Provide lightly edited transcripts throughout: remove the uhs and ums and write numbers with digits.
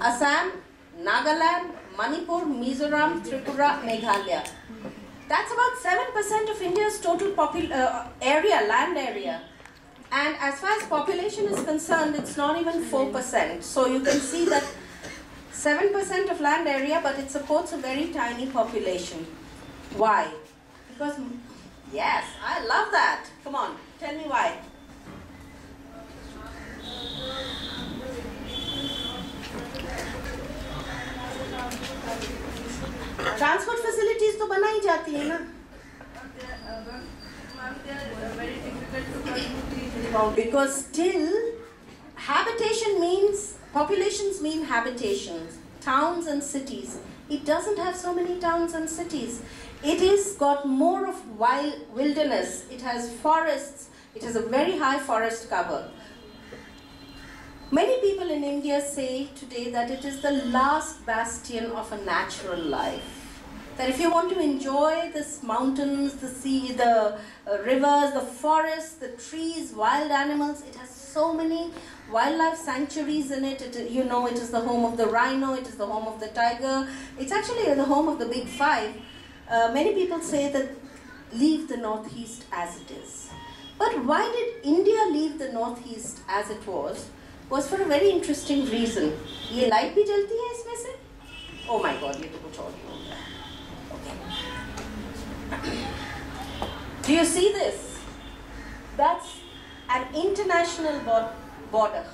Assam, Nagaland, Manipur, Mizoram, Tripura, Meghalaya. That's about 7% of India's total area, land area. And as far as population is concerned, it's not even 4%. So you can see that 7% of land area, but it supports a very tiny population. Why? Because, yes, I love that. Come on, tell me why. Transport facilities तो बनाई जाती है ना? Because still, habitation means, populations mean habitations, towns and cities. It doesn't have so many towns and cities. It has got more of wilderness, it has forests, it has a very high forest cover. Many people in India say today that it is the last bastion of a natural life. That if you want to enjoy the mountains, the sea, the rivers, the forests, the trees, wild animals, it has so many wildlife sanctuaries in it. You know, it is the home of the rhino, it is the home of the tiger. It's actually the home of the big five. Many people say that leave the Northeast as it is. But why did India leave the Northeast as it was for a very interesting reason. ये light भी जलती है इसमें से? Oh my God, ये तो कुछ और ही हो गया. Okay. Do you see this? That's an international border.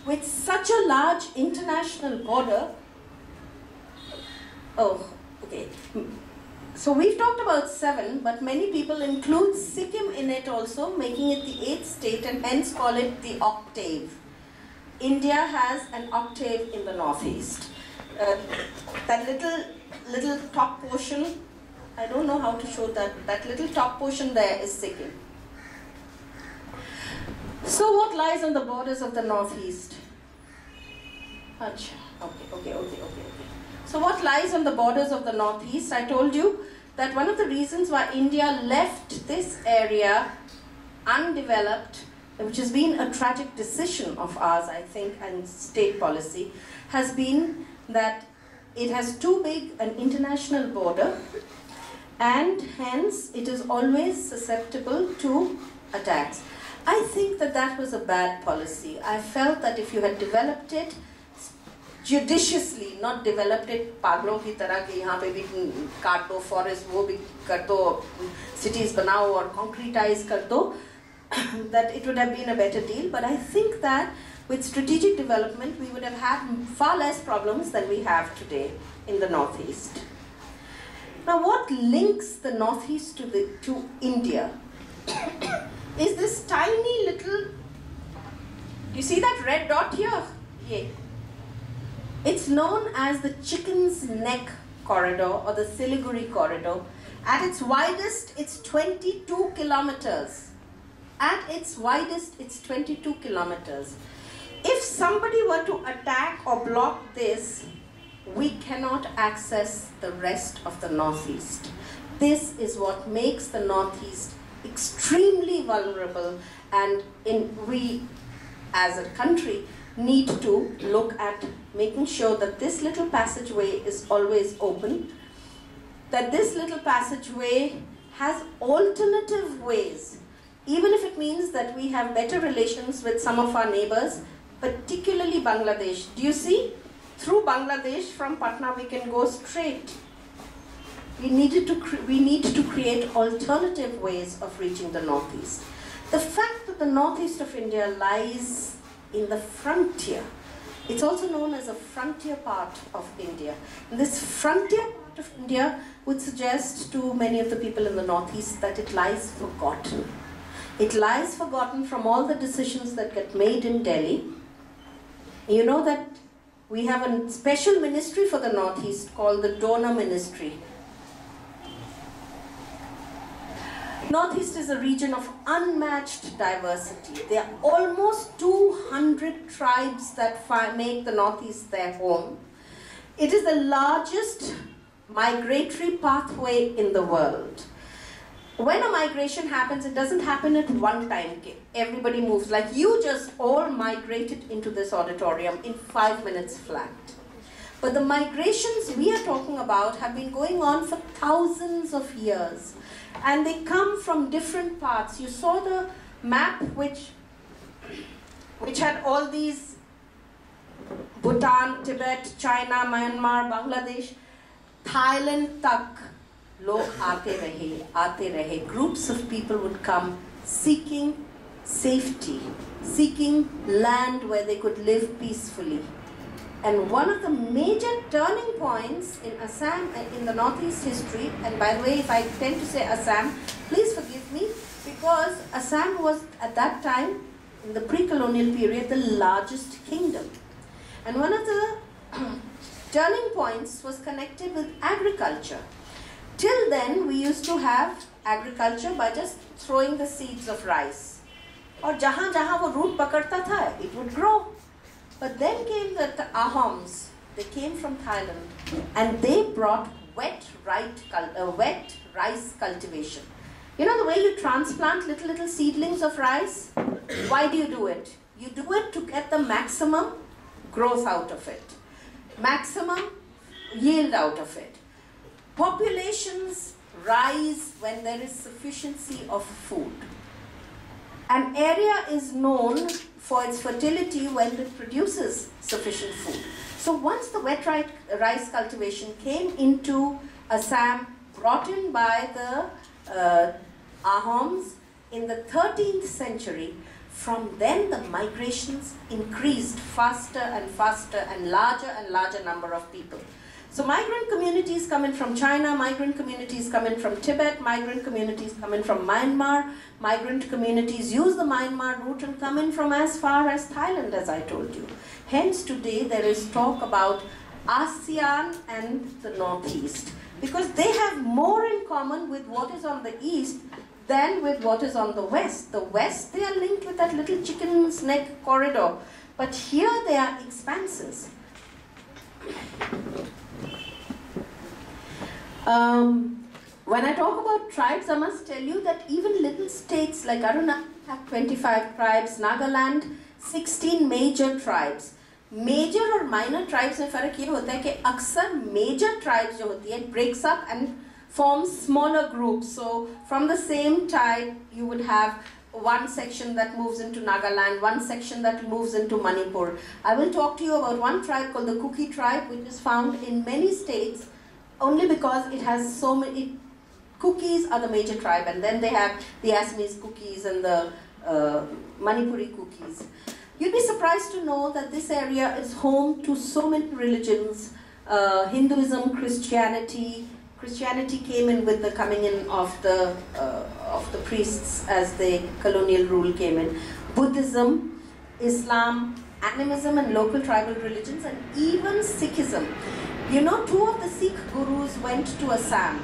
With such a large international border, oh, okay. So we've talked about 7, but many people include Sikkim in it also, making it the 8th state and hence call it the octave. India has an octave in the Northeast. That little top portion, I don't know how to show that little top portion there is Sikkim. So what lies on the borders of the Northeast? Okay. So what lies on the borders of the Northeast? I told you that one of the reasons why India left this area undeveloped, which has been a tragic decision of ours, I think, and state policy, has been that it has too big an international border and hence it is always susceptible to attacks. I think that was a bad policy. I felt that if you had developed it judiciously, not developed it पागलों की तरह कि यहाँ पे भी काट दो forest, वो भी कर दो, cities बनाओ और concretize कर दो, that it would have been a better deal. But I think that with strategic development, we would have had far less problems than we have today in the Northeast. Now, what links the Northeast to India is this tiny little, you see that red dot here? Yeah. It's known as the Chicken's Neck Corridor or the Siliguri Corridor. At its widest, it's 22 kilometers. At its widest, it's 22 kilometers. If somebody were to attack or block this, we cannot access the rest of the Northeast. This is what makes the Northeast extremely vulnerable, and we as a country need to look at making sure that this little passageway is always open, that this little passageway has alternative ways, even if it means that we have better relations with some of our neighbors, particularly Bangladesh. Do you see? Through Bangladesh, from Patna, we can go straight. We need to create alternative ways of reaching the Northeast. The fact that the Northeast of India lies in the frontier, it's also known as a frontier part of India. And this frontier part of India would suggest to many of the people in the Northeast that it lies forgotten. It lies forgotten from all the decisions that get made in Delhi. You know that we have a special ministry for the Northeast called the Donor Ministry. Northeast is a region of unmatched diversity. There are almost 200 tribes that make the Northeast their home. It is the largest migratory pathway in the world. when a migration happens, it doesn't happen at one time. Everybody moves. Like you just all migrated into this auditorium in 5 minutes flat. But the migrations we are talking about have been going on for thousands of years. And they come from different parts. You saw the map which had all these Bhutan, Tibet, China, Myanmar, Bangladesh, Thailand tak. Log aate rahe. Groups of people would come seeking safety, seeking land where they could live peacefully. And one of the major turning points in Assam, in the Northeast history, and by the way, if I tend to say Assam, please forgive me, because Assam was at that time, in the pre-colonial period, the largest kingdom. And one of the turning points was connected with agriculture. Till then, we used to have agriculture by just throwing the seeds of rice. Or jahan wo root pakarta tha, it would grow. But then came the Ahoms. They came from Thailand, and they brought wet rice cultivation. You know the way you transplant little seedlings of rice? Why do you do it? You do it to get the maximum growth out of it, maximum yield out of it. Populations rise when there is sufficiency of food. An area is known for its fertility when it produces sufficient food. So once the wet rice cultivation came into Assam, brought in by the Ahoms in the 13th century, from then the migrations increased faster and faster and larger number of people. So migrant communities come in from China, migrant communities come in from Tibet, migrant communities come in from Myanmar, migrant communities use the Myanmar route and come in from as far as Thailand, as I told you. Hence today there is talk about ASEAN and the Northeast, because they have more in common with what is on the east than with what is on the west. The west, they are linked with that little chicken's neck corridor, but here they are expanses. When I talk about tribes, I must tell you that even little states like Arunachal have 25 tribes, Nagaland 16 major tribes. Major or minor tribes में फर्क ये होता है कि अक्सर major tribes जो होती है it breaks up and forms smaller groups. So from the same tribe you would have one section that moves into Nagaland, one section that moves into Manipur. I will talk to you about one tribe called the Kuki tribe, which is found in many states only because it has so many. Kukis are the major tribe, and then they have the Assamese Kukis and the Manipuri Kukis. You'd be surprised to know that this area is home to so many religions, Hinduism, Christianity. Christianity came in with the coming in of the priests as the colonial rule came in. Buddhism, Islam, animism and local tribal religions, and even Sikhism. You know, 2 of the Sikh gurus went to Assam.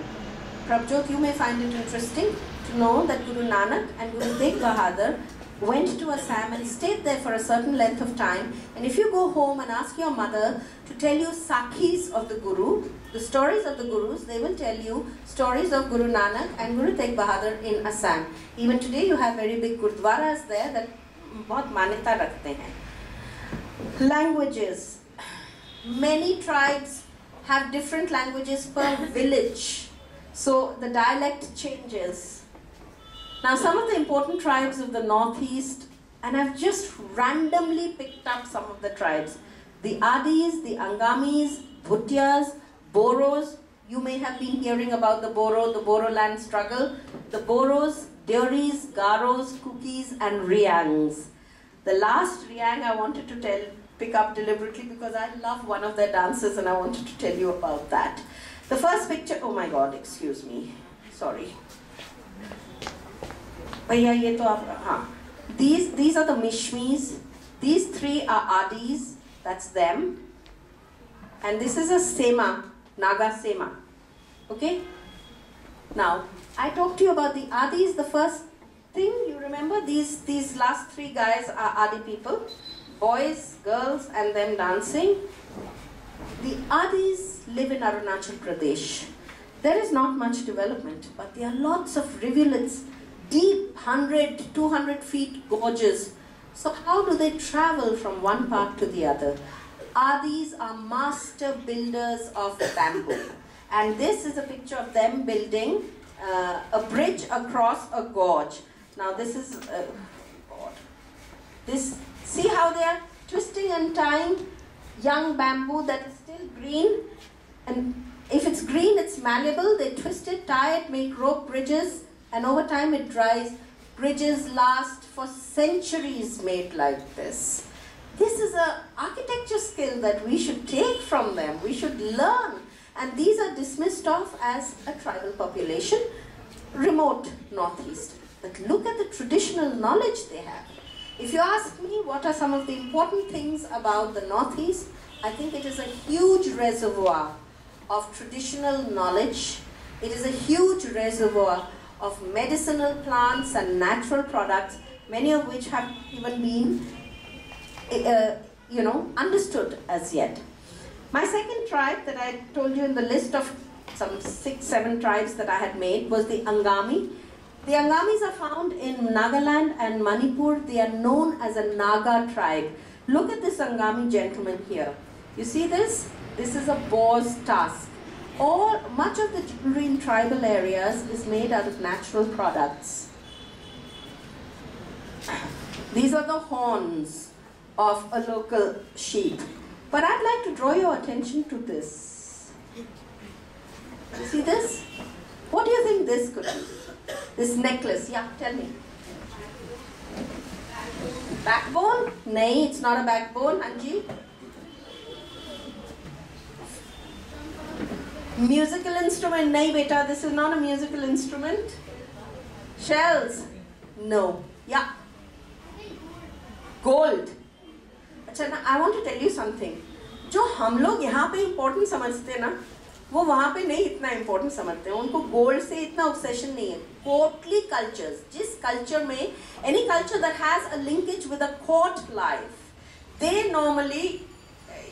Prabjot, you may find it interesting to know that Guru Nanak and Guru Tegh Bahadur went to Assam and stayed there for a certain length of time. And if you go home and ask your mother to tell you Sakhis of the Guru, the stories of the Gurus, they will tell you stories of Guru Nanak and Guru Tegh Bahadur in Assam. Even today you have very big gurdwaras there that bahut manyata rakhte hain. Languages. Many tribes have different languages per village. So the dialect changes. Now some of the important tribes of the Northeast, and I've just randomly picked up some of the tribes. The Adis, the Angamis, Bhutias, Burroughs. You may have been hearing about the Boro land struggle. The Burroughs, Deoris, Garos, Kukis and Riangs. The last Riang I wanted to pick up deliberately because I love one of their dances and I wanted to tell you about that. The first picture, oh my God, excuse me, sorry. These are the Mishmis. These 3 are Adis, that's them. And this is a Sema, Naga Sema. Okay? Now, I talked to you about the Adis. The first thing, you remember, these last 3 guys are Adi people. Boys, girls, and them dancing. The Adis live in Arunachal Pradesh. There is not much development, but there are lots of rivulets, deep 100, 200 feet gorges. So how do they travel from one part to the other? These are master builders of bamboo. And this is a picture of them building a bridge across a gorge. Now this is, see how they are twisting and tying young bamboo that is still green. And if it's green, it's malleable. They twist it, tie it, make rope bridges, and over time it dries. Bridges last for centuries made like this. This is an architecture skill that we should take from them. We should learn. And these are dismissed of as a tribal population, remote northeast. But look at the traditional knowledge they have. If you ask me what are some of the important things about the northeast, I think it is a huge reservoir of traditional knowledge. It is a huge reservoir of medicinal plants and natural products, many of which have even been understood as yet. My second tribe that I told you in the list of some 6, 7 tribes that I had made was the Angami. The Angamis are found in Nagaland and Manipur. They are known as a Naga tribe. Look at this Angami gentleman here. You see this? This is a boar's tusk. Much of the jewelry in tribal areas is made out of natural products. These are the horns of a local sheep. But I'd like to draw your attention to this. See this? What do you think this could be? This necklace, yeah, tell me. Backbone? No, it's not a backbone, Anji. Musical instrument? No, beta, this is not a musical instrument. Shells? No. Yeah. Gold. अच्छा ना, I want to tell you something. जो हम लोग यहाँ पे important समझते हैं ना, वो वहाँ पे नहीं इतना important समझते हैं. उनको gold से इतना obsession नहीं है. Courtly cultures, जिस culture में, any culture that has a linkage with a court life, they normally,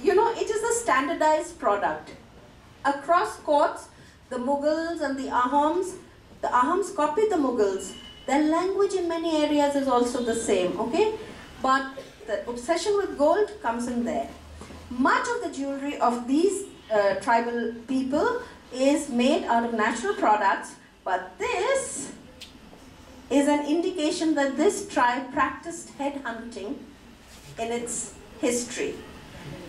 it is a standardized product. Across courts, the Mughals and the Ahams copied the Mughals. Their language in many areas is also the same, okay? But the obsession with gold comes in there. Much of the jewelry of these tribal people is made out of natural products, but this is an indication that this tribe practiced head hunting in its history.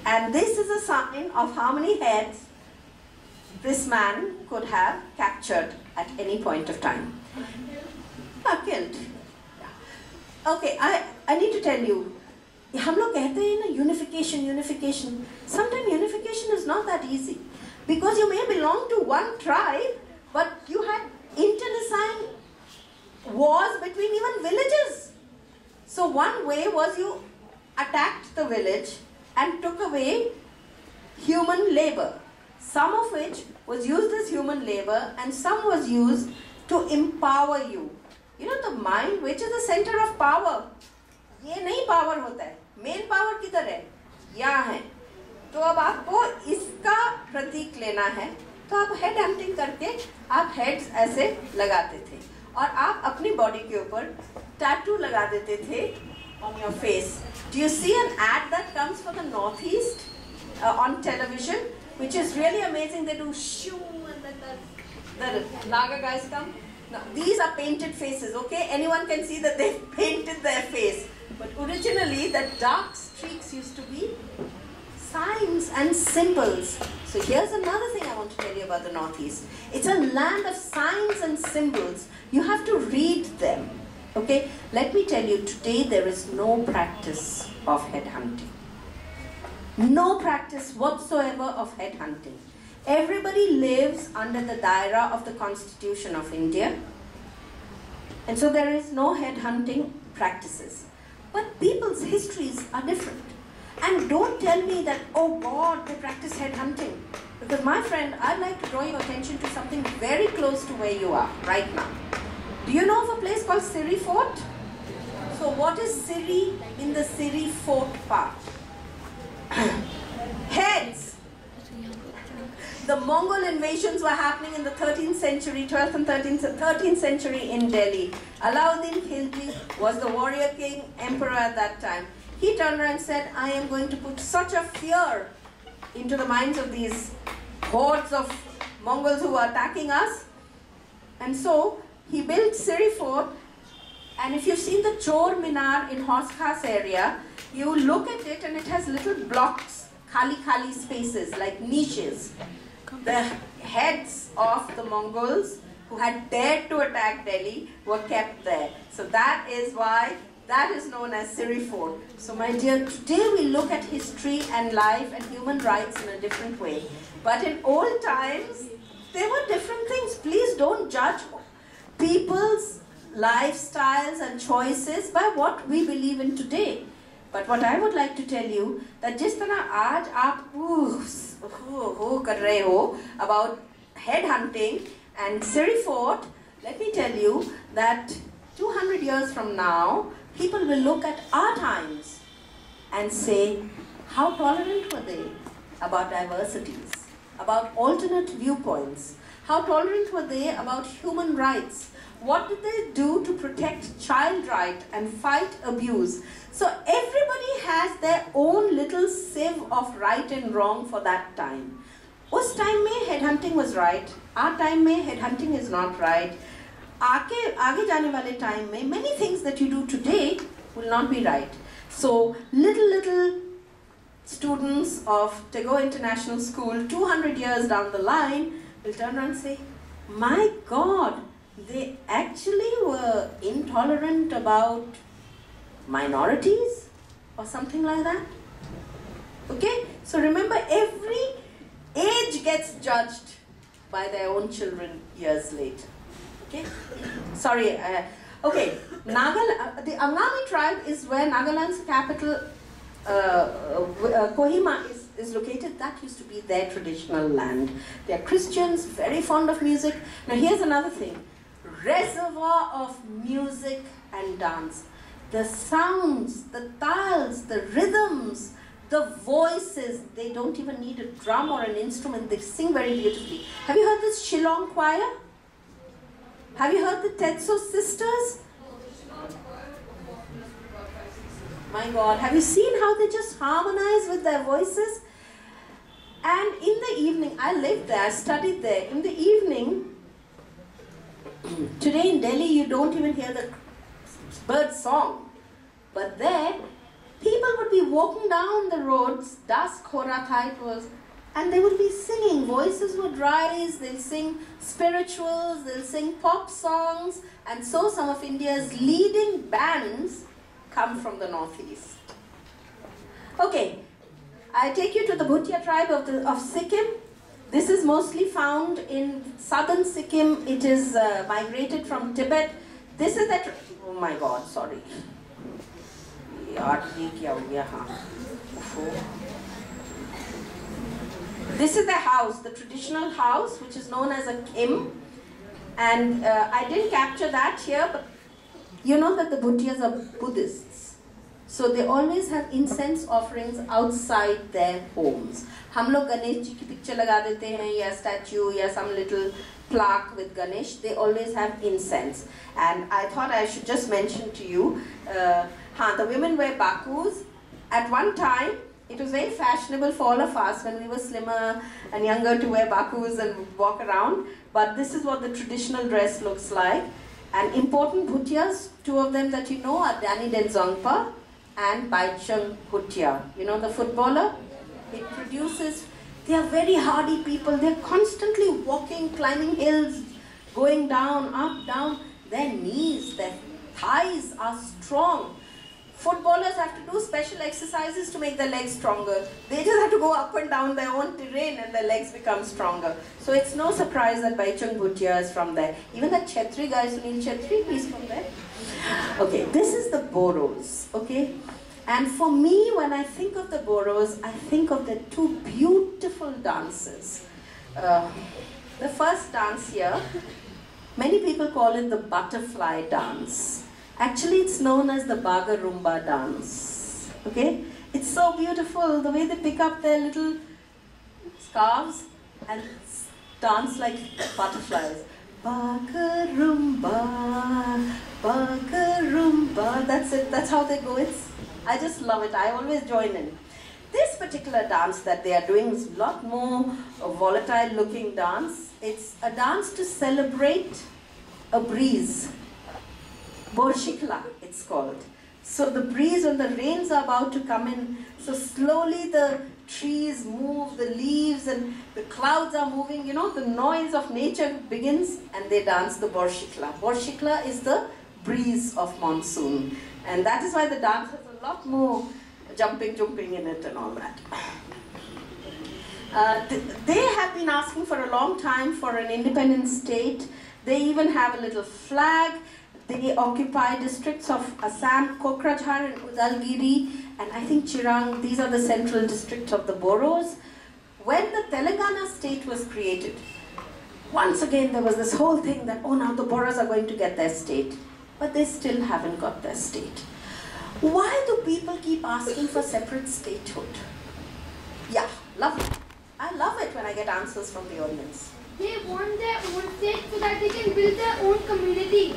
And this is a sign of how many heads this man could have captured at any point of time. Killed. Okay, I need to tell you, हम लोग कहते हैं ना unification. Sometimes unification is not that easy. Because you may belong to one tribe, but you had internecine wars between even villages. So one way was you attacked the village and took away human labor. Some of which was used as human labor and some was used to empower you. The mind, which is the center of power, ये नहीं power होता है. Main power किधर है? यहाँ है. तो अब आपको इसका प्रतीक लेना है. तो आप head hunting करके आप heads ऐसे लगाते थे. और आप अपनी body के ऊपर tattoo लगा देते थे on your face. Do you see an ad that comes for the Northeast on television? Which is really amazing. They do shoo and then the Naga guys come. Now, these are painted faces, okay? Anyone can see that they've painted their face. But originally, the dark streaks used to be signs and symbols. So here's another thing I want to tell you about the Northeast. It's a land of signs and symbols. You have to read them, okay? Let me tell you, today there is no practice of head hunting. No practice whatsoever of head hunting. Everybody lives under the daira of the Constitution of India. And so there is no head hunting practices. But people's histories are different. And don't tell me that, oh God, they practice head hunting. Because my friend, I'd like to draw your attention to something very close to where you are right now. Do you know of a place called Siri Fort? So what is Siri in the Siri Fort part? Heads. The Mongol invasions were happening in the 13th century, 12th and 13th century in Delhi. Alauddin Khilji was the warrior king, emperor at that time. He turned around and said, I am going to put such a fear into the minds of these hordes of Mongols who are attacking us. And so he built Siri Fort. And if you've seen the Chor Minar in Horse Khas area, you look at it and it has little blocks, khali spaces, like niches. The heads of the Mongols who had dared to attack Delhi were kept there. So that is why that is known as Siri Fort. So my dear, today we look at history and life and human rights in a different way. But in old times, there were different things. Please don't judge people's lifestyles and choices by what we believe in today. But what I would like to tell you, that जिस तरह आज आप हो कर रहे हो about headhunting and Siri Fort, let me tell you that 200 years from now, people will look at our times and say, how tolerant were they about diversities, about alternate viewpoints? How tolerant were they about human rights? What did they do to protect child right and fight abuse? So everybody has their own little sieve of right and wrong for that time. Us time mein headhunting was right. Our time mein headhunting is not right. Aage jaane wale time mein many things that you do today will not be right. So little students of Tagore International School 200 years down the line will turn around and say, my God, they actually were intolerant about minorities or something like that. Okay? So remember, every age gets judged by their own children years later. Okay? Sorry. Okay. The Angami tribe is where Nagaland's capital, Kohima, is located. That used to be their traditional land. They are Christians, very fond of music. Now here's another thing. Reservoir of music and dance. The sounds, the tals, the rhythms, the voices, they don't even need a drum or an instrument. They sing very beautifully. Have you heard this Shillong choir? Have you heard the Tetso sisters? My God, have you seen how they just harmonize with their voices? And in the evening, I lived there, I studied there. In the evening, today in Delhi, you don't even hear the bird song. But there, people would be walking down the roads, dusk, Horatha it was, and they would be singing. Voices would rise, they'll sing spirituals, they'll sing pop songs, and so some of India's leading bands come from the northeast. Okay, I take you to the Buta Tribe of Sikkim. This is mostly found in southern Sikkim. It is migrated from Tibet. This is the, oh my God, sorry. This is the house, the traditional house, which is known as a kim. And I didn't capture that here, but you know that the Bhutias are Buddhists. So they always have incense offerings outside their homes. हम लोग गणेश जी की picture लगा देते हैं या statue या some little plaque with Ganesh. They always have incense. And I thought I should just mention to you, the women wear bakus. At one time, it was very fashionable for all of us when we were slimmer and younger to wear bakus and walk around. But this is what the traditional dress looks like. And important Bhutias, two of them that you know are Danny Denzongpa and Baichung Bhutia. You know the footballer? It produces, they are very hardy people. They're constantly walking, climbing hills, going down, up, down. Their knees, their thighs are strong. Footballers have to do special exercises to make their legs stronger. They just have to go up and down their own terrain and their legs become stronger. So it's no surprise that Baichung Bhutia is from there. Even that Chetri guy, Sunil Chetri, he's from there. Okay, this is the Burroughs, okay? And for me, when I think of the Burroughs, I think of the two beautiful dances. The first dance here, many people call it the butterfly dance. Actually, it's known as the Bagarumba dance, okay? It's so beautiful, the way they pick up their little scarves and dance like butterflies. Bakarumba, bakarumba. That's it. That's how they go. I just love it. I always join in. This particular dance that they are doing is a lot more volatile looking dance. It's a dance to celebrate a breeze. Borshikla, it's called. So the breeze, when the rains are about to come in, so slowly the trees move, the leaves and the clouds are moving, you know, the noise of nature begins and they dance the Borshikla. Borshikla is the breeze of monsoon. And that is why the dance has a lot more jumping in it and all that. They have been asking for a long time for an independent state. They even have a little flag. They occupy districts of Assam, Kokrajhar and Udalgiri, and I think Chirang. These are the central districts of the Burroughs. When the Telangana state was created, once again there was this whole thing that, oh, now the Burroughs are going to get their state. But they still haven't got their state. Why do people keep asking for separate statehood? Yeah, lovely. I love it when I get answers from the audience. They want their own state so that they can build their own community.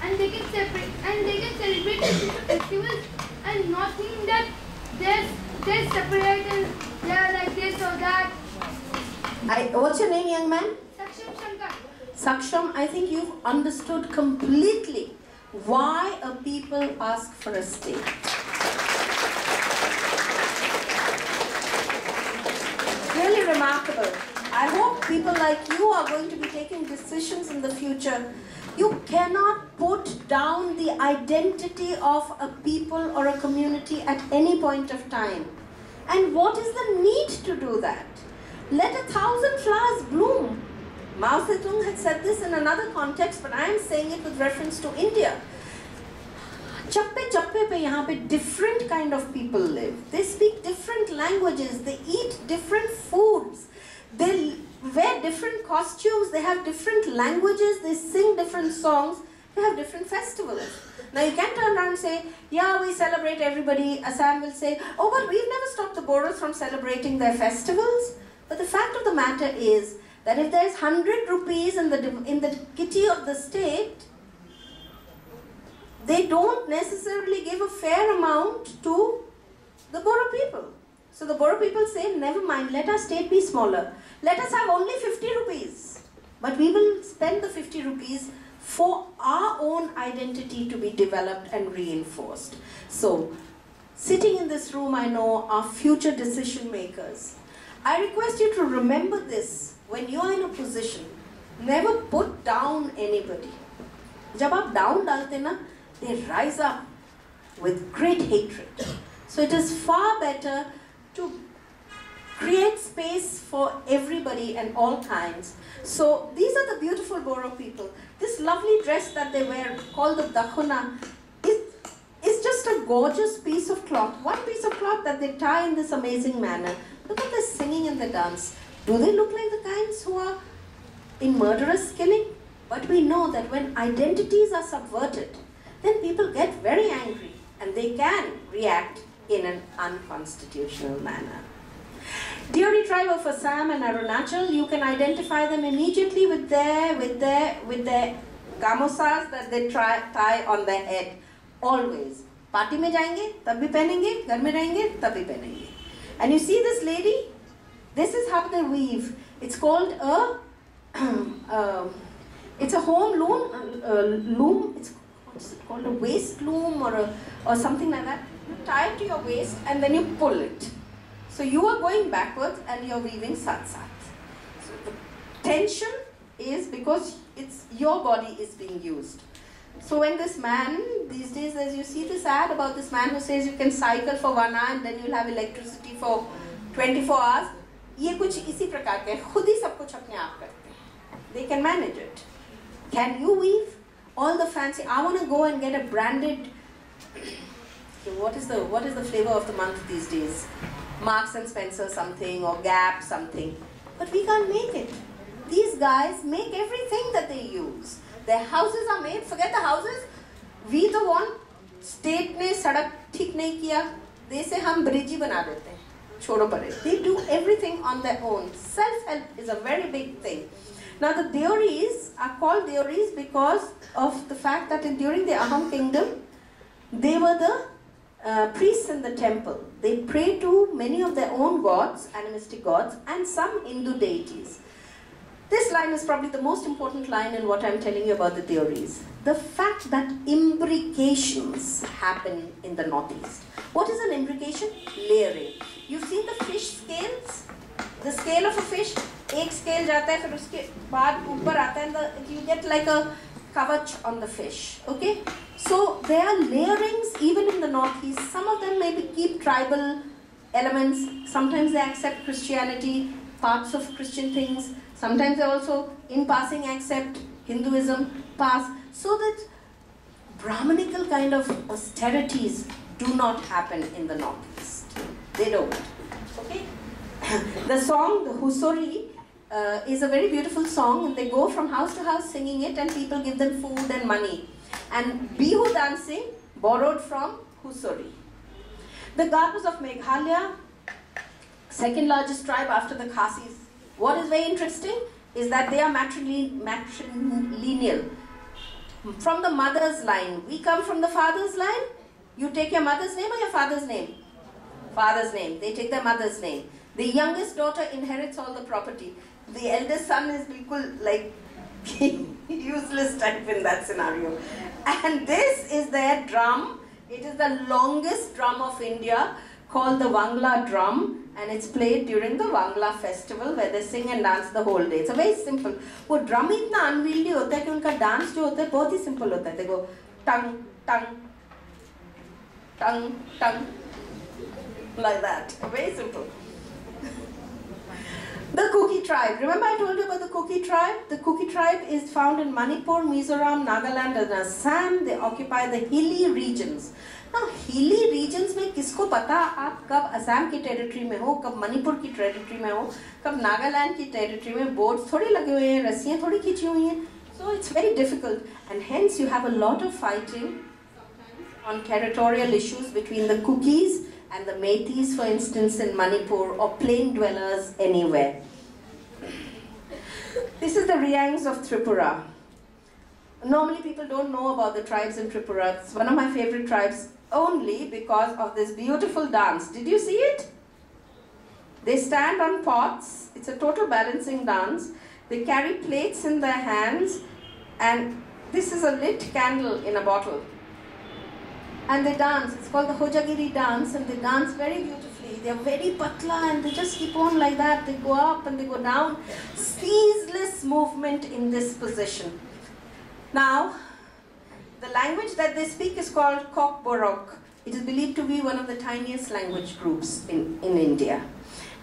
And they can separate and they can celebrate festivals and not think that they're separate and they're like this or that. What's your name, young man? Saksham Shankar. Saksham, I think you've understood completely why a people ask for a state. Really remarkable. I hope people like you are going to be taking decisions in the future. You cannot put down the identity of a people or a community at any point of time. And what is the need to do that? Let 1,000 flowers bloom. Mao Zedong had said this in another context, but I am saying it with reference to India. Chappe chappe pe yahan pe different kind of people live. They speak different languages. They eat different foods. They wear different costumes. They have different languages. They sing different songs. They have different festivals. Now you can't turn around and say, yeah, we celebrate everybody. Assam will say, oh, but we've never stopped the Burroughs from celebrating their festivals. But the fact of the matter is that if there's 100 rupees in the kitty of the state, they don't necessarily give a fair amount to the Burrough people. So the Burrough people say, never mind, let our state be smaller. Let us have only 50 rupees. But we will spend the 50 rupees for our own identity to be developed and reinforced. So, sitting in this room, I know, are future decision makers. I request you to remember this when you are in a position. Never put down anybody. Jab aap down dalte na, they rise up with great hatred. So it is far better to create space for everybody and all kinds. So these are the beautiful Burrough people. This lovely dress that they wear, called the dakhona, is just a gorgeous piece of cloth. One piece of cloth that they tie in this amazing manner. Look at the singing and the dance. Do they look like the kinds who are in murderous killing? But we know that when identities are subverted, then people get very angry and they can react in an unconstitutional manner. Deori tribe of Assam and Arunachal, you can identify them immediately with their gamosas that they tie on their head. Always. Party mein jayenge, tab bhi pehnenge, ghar mein rahenge, tab bhi pehnenge. And you see this lady? This is how they weave. It's called it's a home loom. What's it called? A waist loom or something like that. You tie it to your waist and then you pull it. So you are going backwards and you're weaving sat-sat. So the tension is because your body is being used. So when this man, these days as you see this ad about this man who says you can cycle for 1 hour and then you'll have electricity for 24 hours, ये कुछ इसी प्रकार के खुद ही सब कुछ अपने आप करते हैं. They can manage it. Can you weave? All the fancy, I want to go and get a branded, what is the flavor of the month these days? Marks and Spencer something or Gap something. But we can't make it. These guys make everything that they use. Their houses are made, forget the houses. We the one, state ने सड़क ठीक नहीं किया, they say हम bridge ही बना देते हैं. chodo pare. They do everything on their own. Self-help is a very big thing. Now the Deoris are called Deoris because of the fact that during the Ahom kingdom, they were the priests in the temple. They pray to many of their own gods, animistic gods, and some Hindu deities. This line is probably the most important line in what I'm telling you about the theories. The fact that imbrications happen in the northeast. What is an imbrication? Layering. You've seen the fish scales? The scale of a fish, एक scale जाता है, फिर उसके बाद ऊपर आता है, and you get like a kavach on the fish. Okay? So there are layerings even in the northeast. Some of them maybe keep tribal elements. Sometimes they accept Christianity, parts of Christian things. Sometimes they also, in passing, accept Hinduism, pass. So that Brahmanical kind of austerities do not happen in the northeast. They don't. Okay? The song, the Husori, is a very beautiful song, and they go from house to house singing it, and people give them food and money. And Bihu dancing borrowed from Husori. The Garbus of Meghalaya, second largest tribe after the Khasis. What is very interesting is that they are matrilineal. From the mother's line, we come from the father's line. You take your mother's name or your father's name? Father's name. They take their mother's name. The youngest daughter inherits all the property. The eldest son is like useless type in that scenario. And this is their drum. It is the longest drum of India, called the Wangla drum, and it's played during the Wangla festival where they sing and dance the whole day. It's a very simple. वो drum इतना unwieldy होता है कि उनका dance जो होता है बहुत ही simple होता है. They go tung tung tung tung like that. Very simple. The Kuki tribe. Remember I told you about the Kuki tribe? The Kuki tribe is found in Manipur, Mizoram, Nagaland and Assam. They occupy the hilly regions. Now, hilly regions में किसको पता आप कब असम की territory में हो, कब मणिपुर की टेरिटरी में हो, कब नागालैंड की टेरिटरी में बोर्ड्स थोड़ी लगे हुए हैं, रस्सियाँ थोड़ी खींची हुई हैं. So it's very difficult, and hence you have a lot of fighting on territorial issues between the Kukis and the Meiteis, for instance, in Manipur, or plain dwellers anywhere. This is the Riangs of Tripura. Normally people don't know about the tribes in Tripura. It's one of my favorite tribes only because of this beautiful dance. Did you see it? They stand on pots. It's a total balancing dance. They carry plates in their hands, and this is a lit candle in a bottle. And they dance. It's called the Hojagiri dance, and they dance very beautifully. They're very patla, and they just keep on like that. They go up and they go down. Ceaseless movement in this position. Now, the language that they speak is called Kokborok. It is believed to be one of the tiniest language groups in India.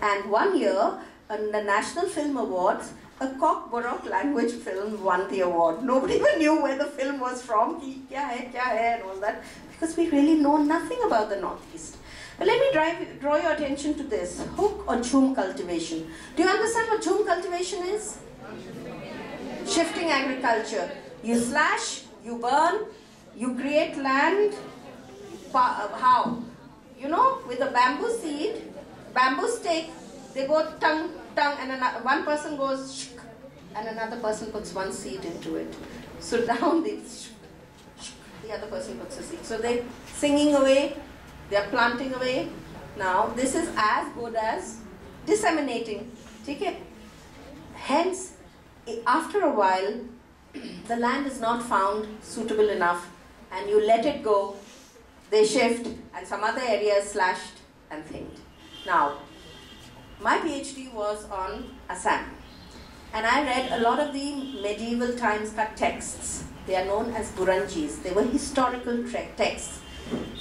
And one year, on the National Film Awards, a Kokborok language film won the award. Nobody even knew where the film was from, kya hai, and all that, because we really know nothing about the Northeast. But let me draw your attention to this, hook or jhum cultivation. Do you understand what jhum cultivation is? Shifting agriculture. You slash, you burn, you create land. How? You know, with a bamboo seed, bamboo stick, they go tung, tung, and one person goes shk, and another person puts one seed into it. So down the other person puts a seed. So they're singing away, they're planting away. Now, this is as good as disseminating. Okay? Hence, after a while, the land is not found suitable enough, and you let it go, they shift, and some other area is slashed and thinned. Now, my PhD was on Assam, and I read a lot of the medieval times texts. They are known as Buranjis. They were historical texts.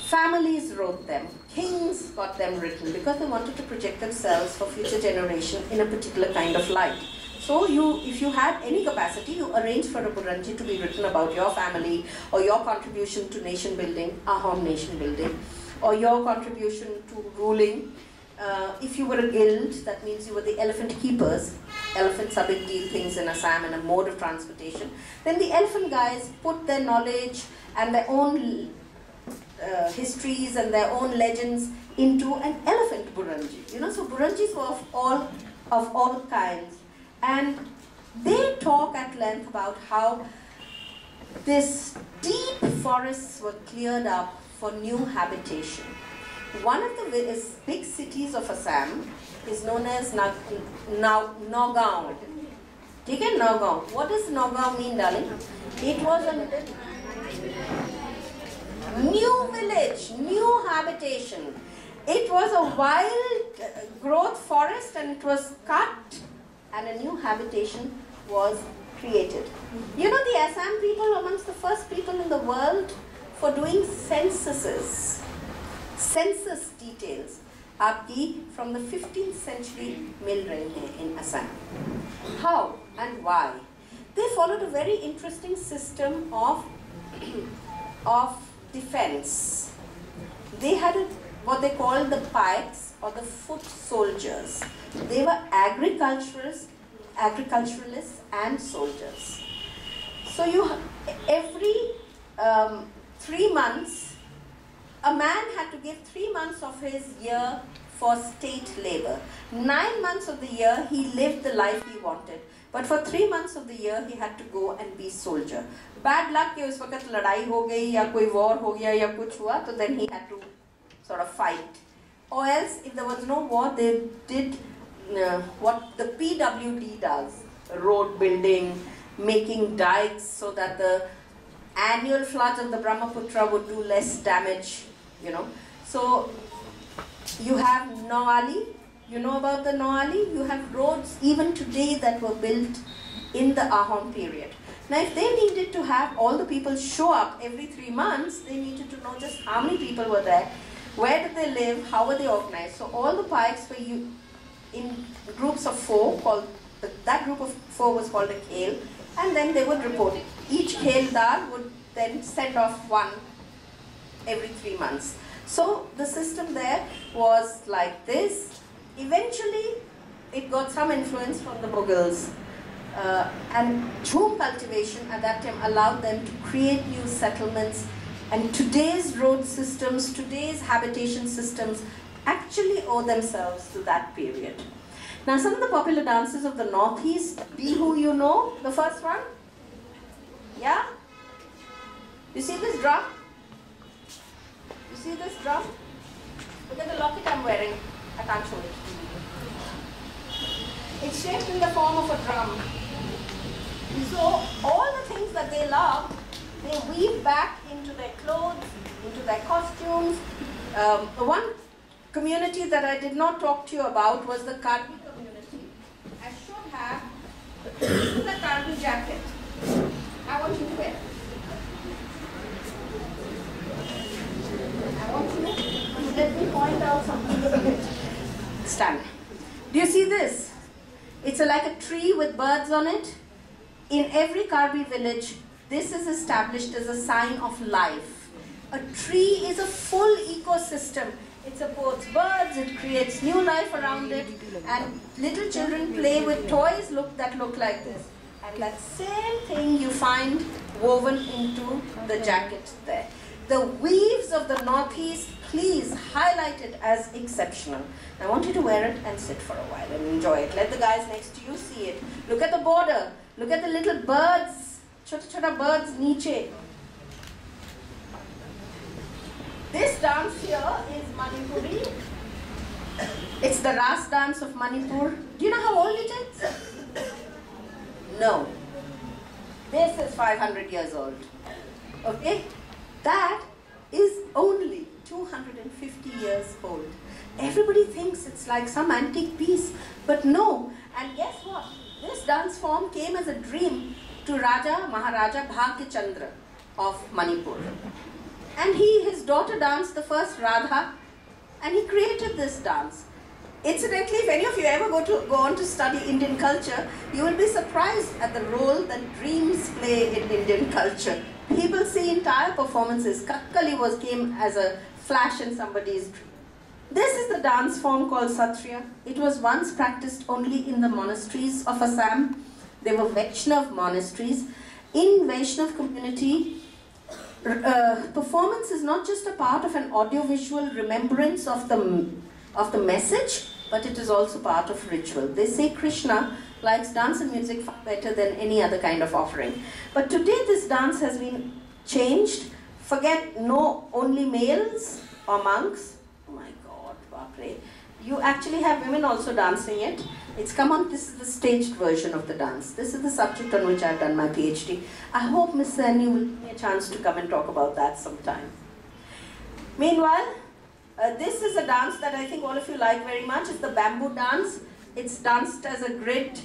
Families wrote them. Kings got them written because they wanted to project themselves for future generation in a particular kind of light. So if you had any capacity, you arranged for a Buranji to be written about your family, or your contribution to nation building, Ahom nation building, or your contribution to ruling. If you were a guild, that means you were the elephant keepers. Elephants are big deal things in Assam and a mode of transportation. Then the elephant guys put their knowledge and their own histories and their own legends into an elephant Burunji. You know, so Burunjis were of all kinds. And they talk at length about how these deep forests were cleared up for new habitation. One of the big cities of Assam is known as Nagaon. Take it, Nagaon. What does Nagaon mean, darling? It was a new village, new habitation. It was a wild growth forest and it was cut and a new habitation was created. You know, the Assam people were amongst the first people in the world for doing censuses. Census details आपकी from the 15th century मिल रही हैं in Assam. How and why? They followed a very interesting system of defense. They had what they called the pikes or the foot soldiers. They were agriculturalists and soldiers. So every 3 months, a man had to give 3 months of his year for state labor. 9 months of the year, he lived the life he wanted. But for 3 months of the year, he had to go and be soldier. Bad luck कि उस वक्त लड़ाई हो गई या कोई war हो गया या कुछ हुआ, तो then he had to sort of fight. Or else, if there was no war, they did what the PWD does: road building, making dikes so that the annual floods of the Brahmaputra would do less damage. You know, so you have Noali. You know about the Noali? You have roads even today that were built in the Ahom period. Now, if they needed to have all the people show up every 3 months, they needed to know just how many people were there, where did they live, how were they organized. So all the pikes were in groups of 4, that group of 4 was called a Khel, and then they would report. Each Kheldar would then send off one every 3 months. So the system there was like this. Eventually, it got some influence from the Mughals. And jhum cultivation at that time allowed them to create new settlements. And today's road systems, today's habitation systems actually owe themselves to that period. Now, some of the popular dances of the Northeast, Bihu, you know, the first one? Yeah? You see this drum? You see this drum? Look at the locket I'm wearing. I can't show it. It's shaped in the form of a drum. So all the things that they love, they weave back into their clothes, into their costumes. One community that I did not talk to you about was the Karbi community. I should have the Karbi jacket. I want you to wear it. I want you to let me point out something. Stand. Do you see this? It's like a tree with birds on it. In every Karbi village, this is established as a sign of life. A tree is a full ecosystem. It supports birds, it creates new life around it, and little children play with toys that look like this. And that same thing you find woven into the jacket there. The weaves of the Northeast, please highlight it as exceptional. I want you to wear it and sit for a while and enjoy it. Let the guys next to you see it. Look at the border. Look at the little birds. Chota chota birds niche. This dance here is Manipuri. It's the Ras dance of Manipur. Do you know how old it is? No. This is 500 years old. Okay? That is only 250 years old. Everybody thinks it's like some antique piece, but no. And guess what? This dance form came as a dream to Raja Maharaja Bhagyachandra of Manipur. And his daughter danced the first Radha, and he created this dance. Incidentally, if any of you ever go on to study Indian culture, you will be surprised at the role that dreams play in Indian culture. People see entire performances. Kathakali came as a flash in somebody's dream. This is the dance form called Satriya. It was once practiced only in the monasteries of Assam. They were Vaishnav monasteries. In Vaishnav community, Performance is not just a part of an audiovisual remembrance of the message, but it is also part of ritual. They say Krishna likes dance and music far better than any other kind of offering. But today this dance has been changed. Forget only males or monks. Oh my God, Bapre. You actually have women also dancing it. It's come on, this is the staged version of the dance. This is the subject on which I've done my PhD. I hope Miss Sen, you will give me a chance to come and talk about that sometime. Meanwhile, this is a dance that I think all of you like very much. It's the bamboo dance. It's danced as a grid.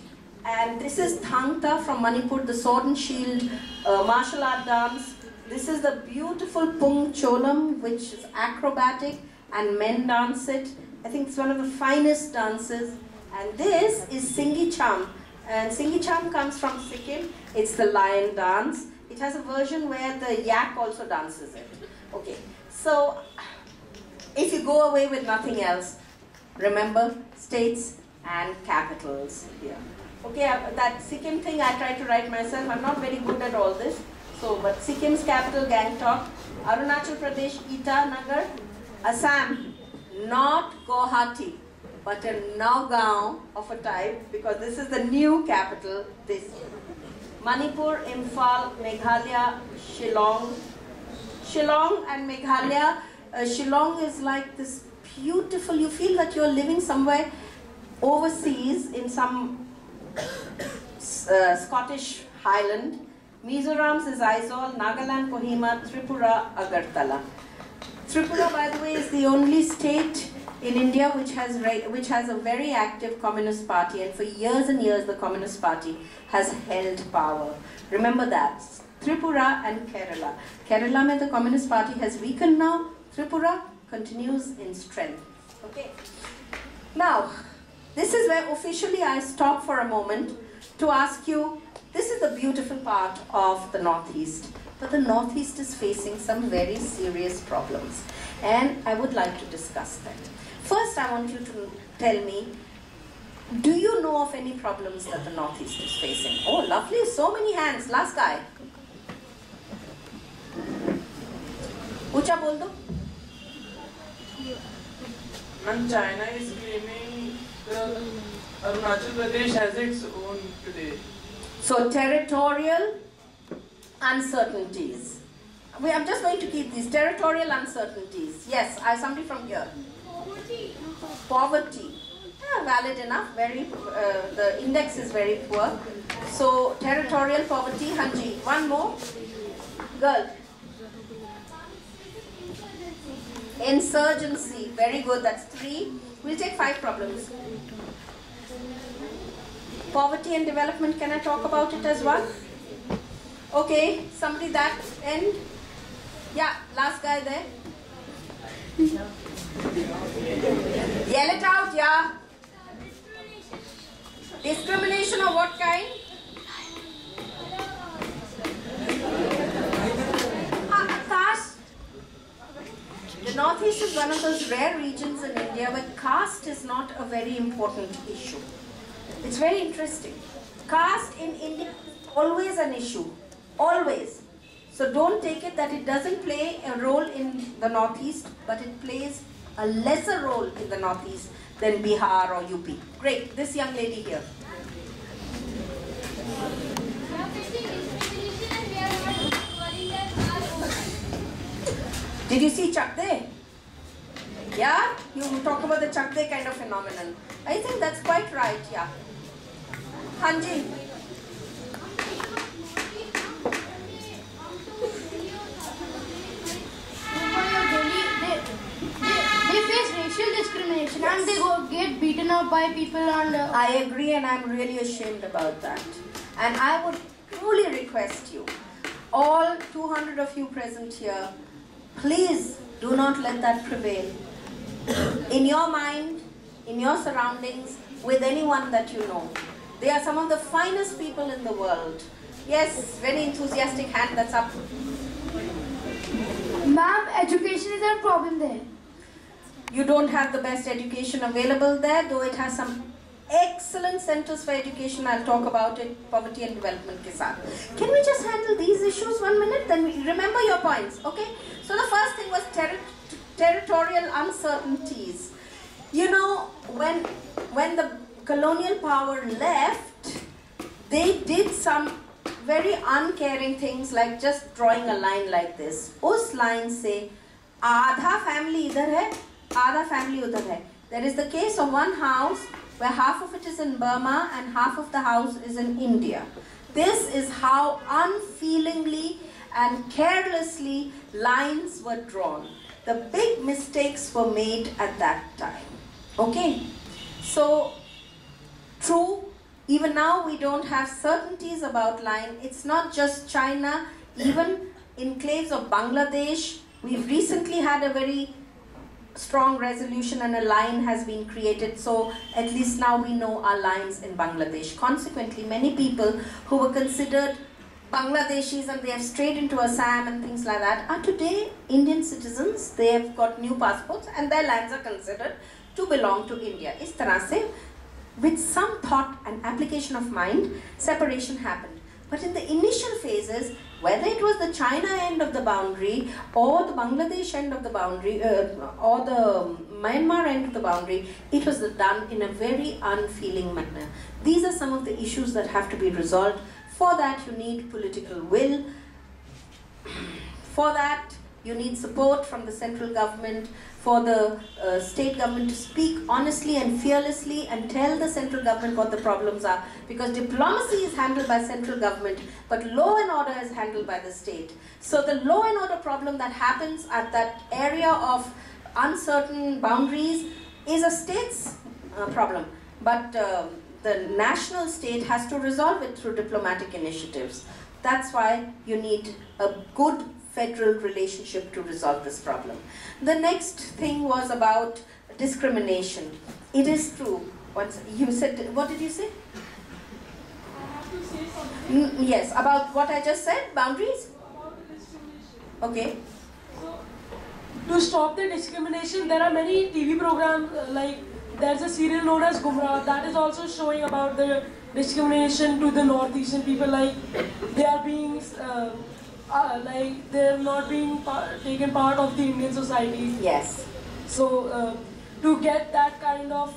And this is Thangta from Manipur, the sword and shield martial art dance. This is the beautiful Pung Cholam, which is acrobatic, and men dance it. I think it's one of the finest dances. And this is Singi Cham. And Singi Cham comes from Sikkim. It's the lion dance. It has a version where the yak also dances it. Okay, so if you go away with nothing else, remember states and capitals here. Okay, that Sikkim thing I tried to write myself. I'm not very good at all this. So, but Sikkim's capital, Gangtok. Arunachal Pradesh, Itanagar. Assam, not Guwahati, but a Nagaon of a type, because this is the new capital this year. Manipur, Imphal, Meghalaya, Shillong. Shillong and Meghalaya. Shillong is like this beautiful, you feel that you're living somewhere overseas in some Scottish highland. Mizoram's is Aizawl, Nagaland, Kohima, Tripura, Agartala. Tripura, by the way, is the only state in India which has a very active Communist Party, and for years and years the Communist Party has held power. Remember that. Tripura and Kerala. Kerala, where the Communist Party has weakened now. Tripura continues in strength. Okay. Now, this is where officially I stop for a moment to ask you, this is the beautiful part of the Northeast, but the Northeast is facing some very serious problems, and I would like to discuss that. First, I want you to tell me, do you know of any problems that the Northeast is facing? Oh, lovely, so many hands. Last guy. Ucha bol do. And China is claiming the Arunachal Pradesh has its own today. So territorial uncertainties. I'm just going to keep these territorial uncertainties. Yes, I have somebody from here. Poverty. Yeah, valid enough. Very. The index is very poor. So territorial poverty. Hanji. One more. Girl. Insurgency. Very good. That's 3. We'll take 5 problems. Poverty and development, can I talk about it as well? Okay, somebody that end? Yeah, last guy there. Yell it out, yeah. Discrimination of what kind? Caste. The Northeast is one of those rare regions in India where caste is not a very important issue. It's very interesting. Caste in India is always an issue. Always. So don't take it that it doesn't play a role in the Northeast, but it plays a lesser role in the Northeast than Bihar or UP. Great. This young lady here. Did you see Chakde? Yeah? You talk about the Chakde kind of phenomenon. I think that's quite right, yeah. Hanji. They face racial discrimination, yes. And they get beaten up by people and... I agree, and I'm really ashamed about that. And I would truly request you, all 200 of you present here, please do not let that prevail. In your mind, in your surroundings, with anyone that you know. They are some of the finest people in the world. Yes, very enthusiastic hand that's up. Ma'am, education is a problem there. You don't have the best education available there, though it has some excellent centers for education. I'll talk about it, poverty and development ke saath. Can we just handle these issues 1 minute? Then we remember your points, okay? So the first thing was territorial uncertainties. You know, when the colonial power left, they did some very uncaring things like just drawing a line like this. Us line se आधा family idhar hai, आधा family udhar hai. There is the case of one house where half of it is in Burma and half of the house is in India. This is how unfeelingly and carelessly lines were drawn. The big mistakes were made at that time. Okay? So, true, even now we don't have certainties about line. It's not just China, even enclaves of Bangladesh. We've recently had a very strong resolution and a line has been created, so at least now we know our lines in Bangladesh. Consequently, many people who were considered Bangladeshis and they have strayed into Assam and things like that are today Indian citizens. They have got new passports and their lands are considered to belong to India. Is tarah se, with some thought and application of mind, separation happened. But in the initial phases, whether it was the China end of the boundary or the Bangladesh end of the boundary or the Myanmar end of the boundary, it was done in a very unfeeling manner. These are some of the issues that have to be resolved. For that you need political will. For that you need support from the central government, for the state government to speak honestly and fearlessly and tell the central government what the problems are, because diplomacy is handled by central government but law and order is handled by the state. So the law and order problem that happens at that area of uncertain boundaries is a state's problem, but the national state has to resolve it through diplomatic initiatives. That's why you need a good federal relationship to resolve this problem. The next thing was about discrimination. It is true. What you said? What did you say? I have to say something. Yes, about what I just said. Boundaries. About the discrimination. Okay. So, to stop the discrimination, there are many TV programs like there's a serial known as Gumrah that is also showing about the discrimination to the northeastern people, like they are being like they're not being taken part of the Indian society. Yes. So to get that kind of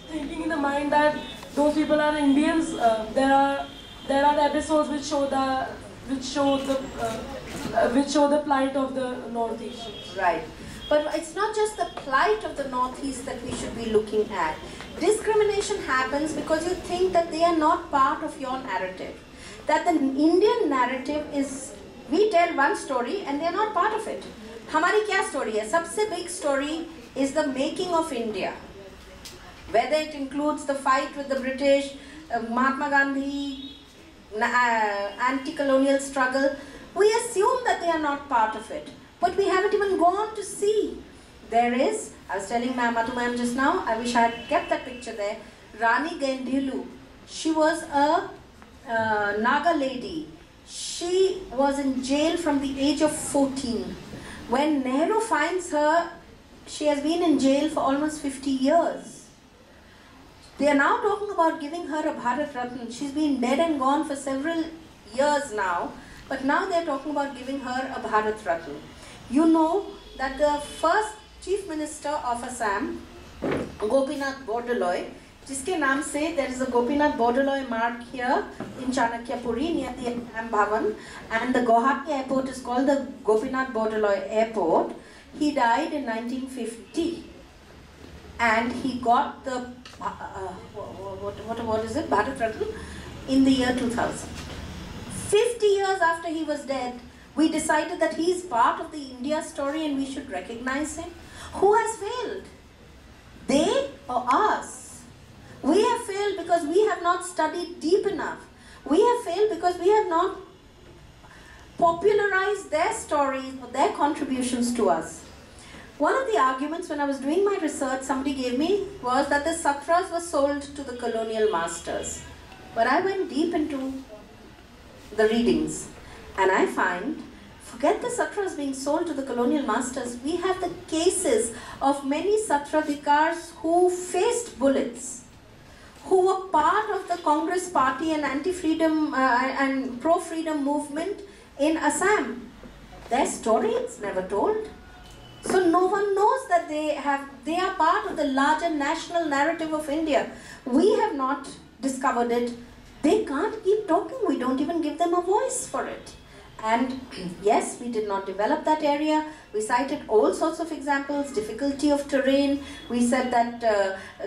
thinking in the mind that those people are Indians, there are episodes which show the plight of the Northeasters. Right. But it's not just the plight of the Northeast that we should be looking at. Discrimination happens because you think that they are not part of your narrative. That the Indian narrative is, we tell one story and they are not part of it. Hamari kya story hai? Sabse big story is the making of India. Whether it includes the fight with the British, Mahatma Gandhi, anti-colonial struggle, we assume that they are not part of it. But we haven't even gone to see. There is, I was telling Madhu ma'am just now, I wish I had kept that picture there, Rani Gendhilu. She was a Naga lady. She was in jail from the age of 14. When Nehru finds her, she has been in jail for almost 50 years. They are now talking about giving her a Bharat Ratna. She's been dead and gone for several years now, but now they are talking about giving her a Bharat Ratna. You know that the first Chief Minister of Assam, Gopinath Bordoloi, जिसके नाम से there is a Gopinath Bordoloi mark here in Chanakyapuri near the Assam Bhavan, and the Guwahati airport is called the Gopinath Bordoloi Airport. He died in 1950 and he got the what is it, Bharat Ratna, in the year 2000. 50 years after he was dead, we decided that he is part of the India story and we should recognize him. Who has failed? They or us? We have failed because we have not studied deep enough. We have failed because we have not popularized their stories or their contributions to us. One of the arguments when I was doing my research somebody gave me was that the satras were sold to the colonial masters. But I went deep into the readings and I find, forget the satras being sold to the colonial masters, we have the cases of many satradhikars who faced bullets, Congress party and anti-freedom and pro-freedom movement in Assam. Their story is never told. So no one knows that they are part of the larger national narrative of India. We have not discovered it. They can't keep talking. We don't even give them a voice for it. And yes, we did not develop that area. We cited all sorts of examples, difficulty of terrain. We said that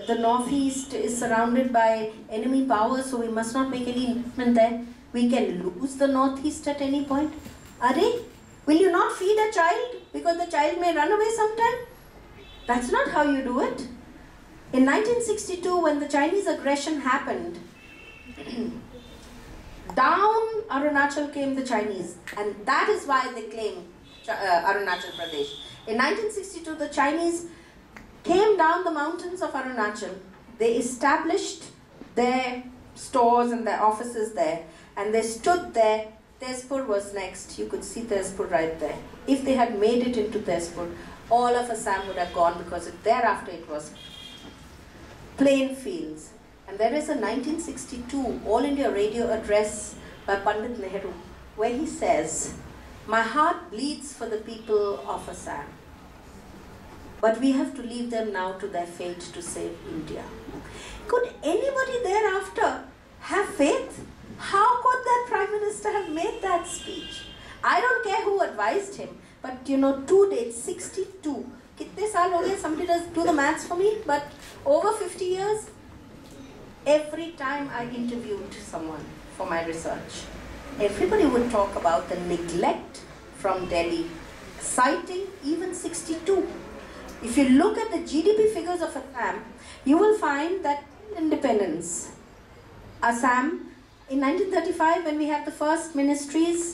the northeast is surrounded by enemy powers, so we must not make any investment there. We can lose the northeast at any point. Are will you not feed a child because the child may run away sometime? That's not how you do it. In 1962, when the Chinese aggression happened, down Arunachal came the Chinese, and that is why they claim Arunachal Pradesh. In 1962, the Chinese came down the mountains of Arunachal. They established their stores and their offices there, and they stood there. Tezpur was next. You could see Tezpur right there. If they had made it into Tezpur, all of Assam would have gone, because thereafter it was plain fields. And there is a 1962 All India Radio address by Pandit Nehru, where he says, "My heart bleeds for the people of Assam, but we have to leave them now to their fate to save India." Could anybody thereafter have faith? How could that Prime Minister have made that speech? I don't care who advised him, but you know, 2 dates, 62. Kitne saal ho gaye? Somebody does do the maths for me, but over 50 years. Every time I interviewed someone for my research, everybody would talk about the neglect from Delhi, citing even 62. If you look at the GDP figures of Assam, you will find that independence, Assam, in 1935, when we had the first ministries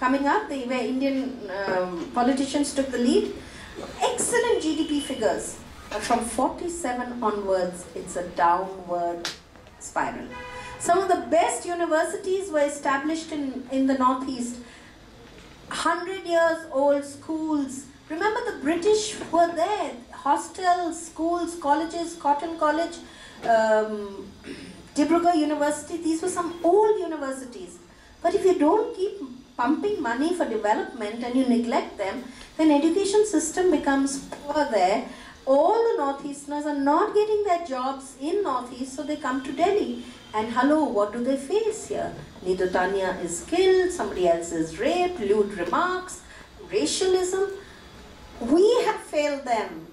coming up, where Indian politicians took the lead, excellent GDP figures. But from 47 onwards, it's a downward spiral. Some of the best universities were established in the Northeast. 100 years old schools. Remember, the British were there. Hostels, schools, colleges, Cotton College, Dibrugarh University. These were some old universities. But if you don't keep pumping money for development and you neglect them, then education system becomes poor there. All the Northeasterners are not getting their jobs in Northeast, so they come to Delhi. And hello, what do they face here? Neetu Tanya is killed, somebody else is raped, lewd remarks, racialism. We have failed them.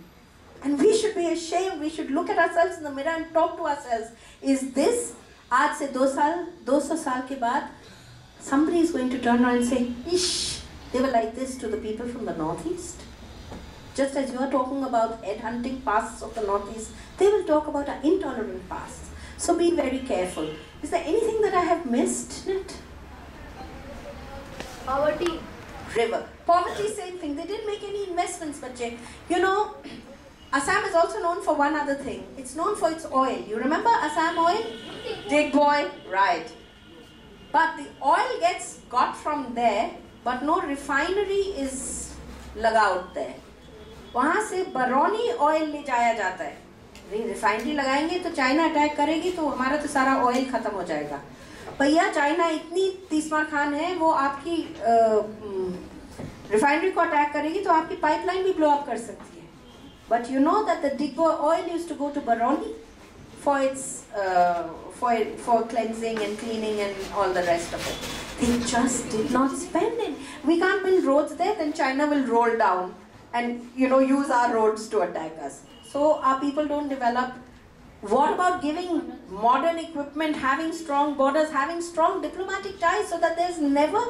And we should be ashamed. We should look at ourselves in the mirror and talk to ourselves. Is this, aaj se 200 saal ke baad, somebody is going to turn around and say, ish, they were like this to the people from the Northeast? Just as you are talking about headhunting pasts of the Northeast, they will talk about our intolerant pasts. So be very careful. Is there anything that I have missed in it? Poverty. River. Poverty, same thing. They didn't make any investments, but you know, Assam is also known for one other thing. It's known for its oil. You remember Assam oil? Digboy, right. But the oil gets got from there, but no refinery is लगाउट there. वहाँ से Barauni oil ले जाया जाता है. Refinery लगाएंगे तो China attack करेगी तो हमारा तो सारा ऑयल खत्म हो जाएगा. भैया चाइना इतनी तीसमार खान है, वो आपकी रिफाइनरी को अटैक करेगी तो आपकी पाइपलाइन भी ब्लो अप कर सकती है. But you know that the Digboy oil used to go to Barauni for its for cleansing and cleaning and all the rest of it. They just did not spend it. We can't build roads there, then China will roll down and use our roads to attack us. So our people don't develop. What about giving modern equipment, having strong borders, having strong diplomatic ties so that there's never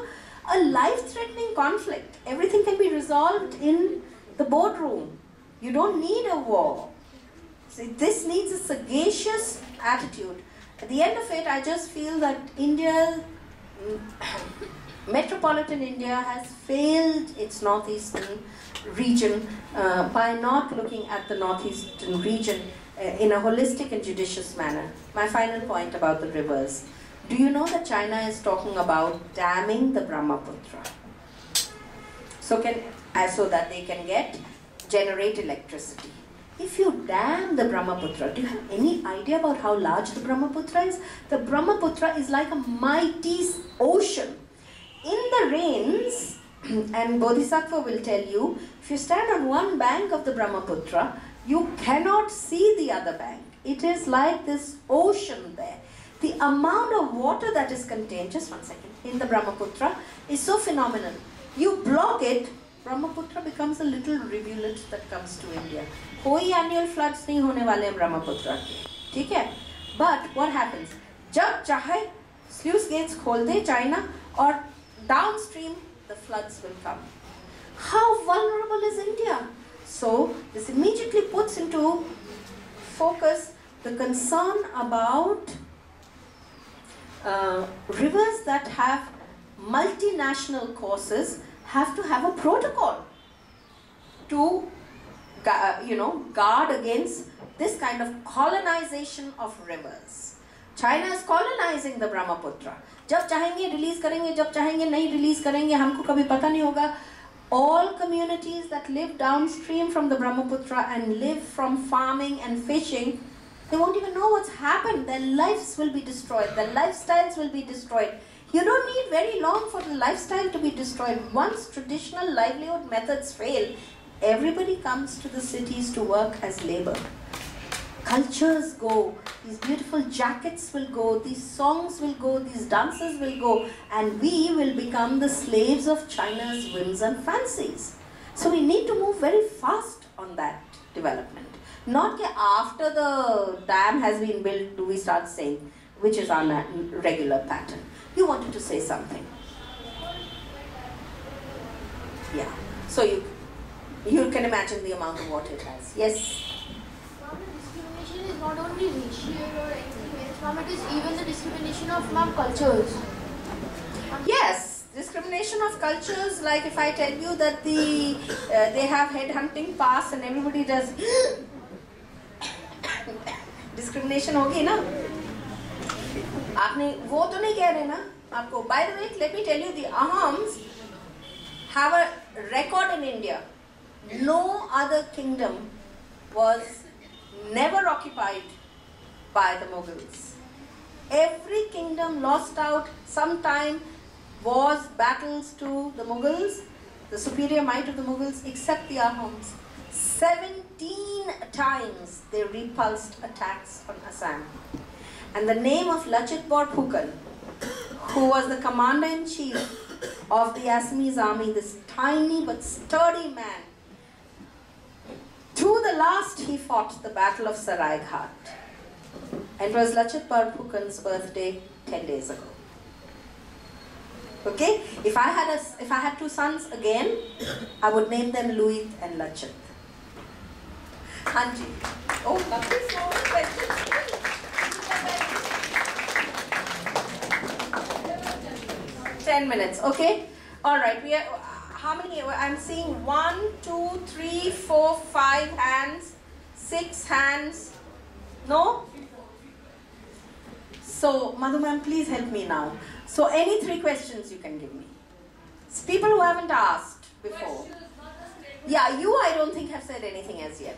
a life-threatening conflict? Everything can be resolved in the boardroom. You don't need a war. See, this needs a sagacious attitude. At the end of it, I just feel that metropolitan India has failed its northeastern region by not looking at the northeastern region in a holistic and judicious manner. My final point about the rivers. Do you know that China is talking about damming the Brahmaputra? So that they can generate electricity. If you dam the Brahmaputra, do you have any idea about how large the Brahmaputra is? The Brahmaputra is like a mighty ocean. In the rains, and Bodhisattva will tell you, if you stand on one bank of the Brahmaputra, you cannot see the other bank. It is like this ocean there. The amount of water that is contained, just one second, in the Brahmaputra is so phenomenal. You block it, Brahmaputra becomes a little rivulet that comes to India. कोई annual floods नहीं होने वाले हैं Brahmaputra के, ठीक है? But what happens? जब चाहे sluice gates खोल दे China और downstream the floods will come. How vulnerable is India? So this immediately puts into focus the concern about rivers that have multinational courses have to have a protocol to guard against this kind of colonization of rivers. China is colonizing the Brahmaputra. जब चाहेंगे release करेंगे, जब चाहेंगे नहीं release करेंगे, हमको कभी पता नहीं होगा. All communities that live downstream from the Brahmaputra and live from farming and fishing, they won't even know what's happened. Their lives will be destroyed. Their lifestyles will be destroyed. You don't need very long for the lifestyle to be destroyed. Once traditional livelihood methods fail, everybody comes to the cities to work as labor. Cultures go, these beautiful jackets will go, these songs will go, these dances will go, and we will become the slaves of China's whims and fancies. So we need to move very fast on that development. Not after the dam has been built do we start saying, which is our regular pattern. You wanted to say something. Yeah. So you can imagine the amount of water it has. Yes? Discrimination is not only racial or anything else, ma'am, it is even the discrimination of cultures. Yes, discrimination of cultures, like if I tell you that they have headhunting pass and everybody does discrimination होगी ना? आपने वो तो नहीं कह रहे ना आपको. By the way, let me tell you, the Ahams have a record in India. No other kingdom was never occupied by the Mughals. Every kingdom lost out sometime, wars, battles to the Mughals, the superior might of the Mughals, except the Ahams. 17 times they repulsed attacks on Assam. And the name of Lachit Borphukan, who was the commander-in-chief of the Assamese army, this tiny but sturdy man, to the last he fought the Battle of Saraighat. And it was Lachit Borphukan's birthday 10 days ago. Okay? If I had two sons again, I would name them Louis and Lachit. Hanji. Oh, lovely small questions. 10 minutes, okay? All right, we are, how many? I'm seeing 1, 2, 3, 4, 5 hands, 6 hands. No? So, Madhu ma'am, please help me now. So, any 3 questions you can give me. It's people who haven't asked before. Yeah, you I don't think have said anything as yet.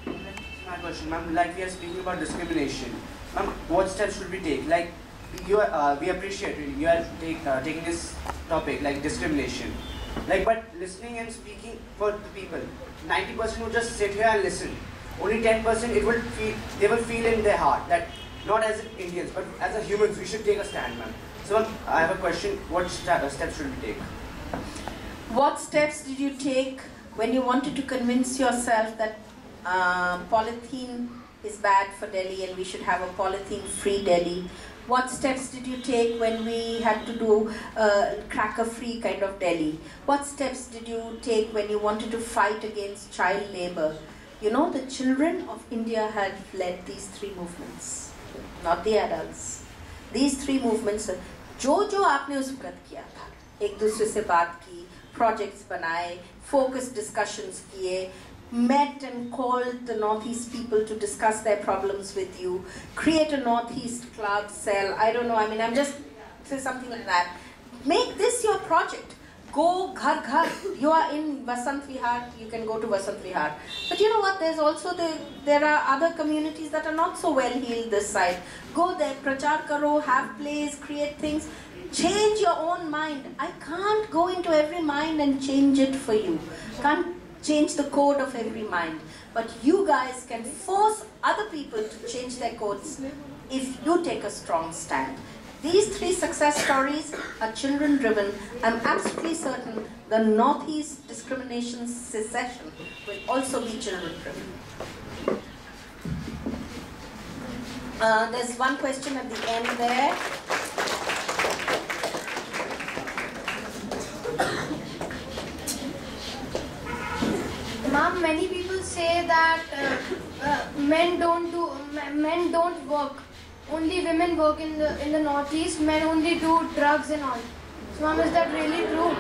My question, ma'am, like we are speaking about discrimination. Ma'am, what steps should we take? Like, we appreciate really, you are taking this topic, like discrimination. Like, but listening and speaking for the people, 90% will just sit here and listen. Only 10% they will feel in their heart that not as Indians, but as a humans, we should take a stand, ma'am. So, ma'am, I have a question, what steps should we take? What steps did you take when you wanted to convince yourself that polythene is bad for Delhi and we should have a polythene-free Delhi? What steps did you take when we had to do cracker-free kind of Delhi? What steps did you take when you wanted to fight against child labor? You know, the children of India had led these 3 movements, not the adults. These 3 movements, जो आपने उस वक्त किया था, एक दूसरे से बात की, projects बनाए, focused discussions किए, met and called the Northeast people to discuss their problems with you, create a Northeast club, cell, I don't know, I mean, I'm just saying something like that. Make this your project. go ghar ghar. You are in Vasant Vihar, you can go to Vasant Vihar. But you know what, there's also there are other communities that are not so well heeled this side. Go there, prachar karo, have plays, create things. Change your own mind. I can't go into every mind and change it for you. Can't change the code of every mind. But you guys can force other people to change their codes if you take a strong stand. These 3 success stories are children driven. I'm absolutely certain the Northeast discrimination secession will also be children driven. There's one question at the end there. Ma'am, many people say that men don't work. Only women work in the Northeast. Men only do drugs and all. So, ma'am, is that really true?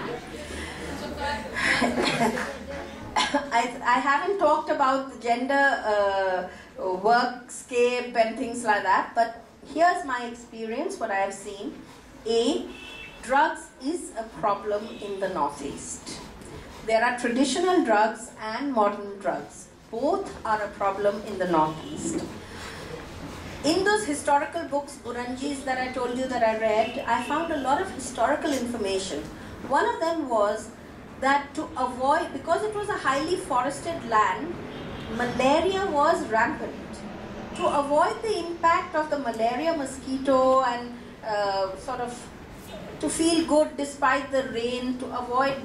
I haven't talked about the gender workscape and things like that, but here's my experience, what I have seen. Drugs is a problem in the Northeast. There are traditional drugs and modern drugs. Both are a problem in the Northeast. In those historical books, Buranjis, that I told you that I read, I found a lot of historical information. One of them was that to avoid, because it was a highly forested land, malaria was rampant. To avoid the impact of the malaria mosquito and to feel good despite the rain, to avoid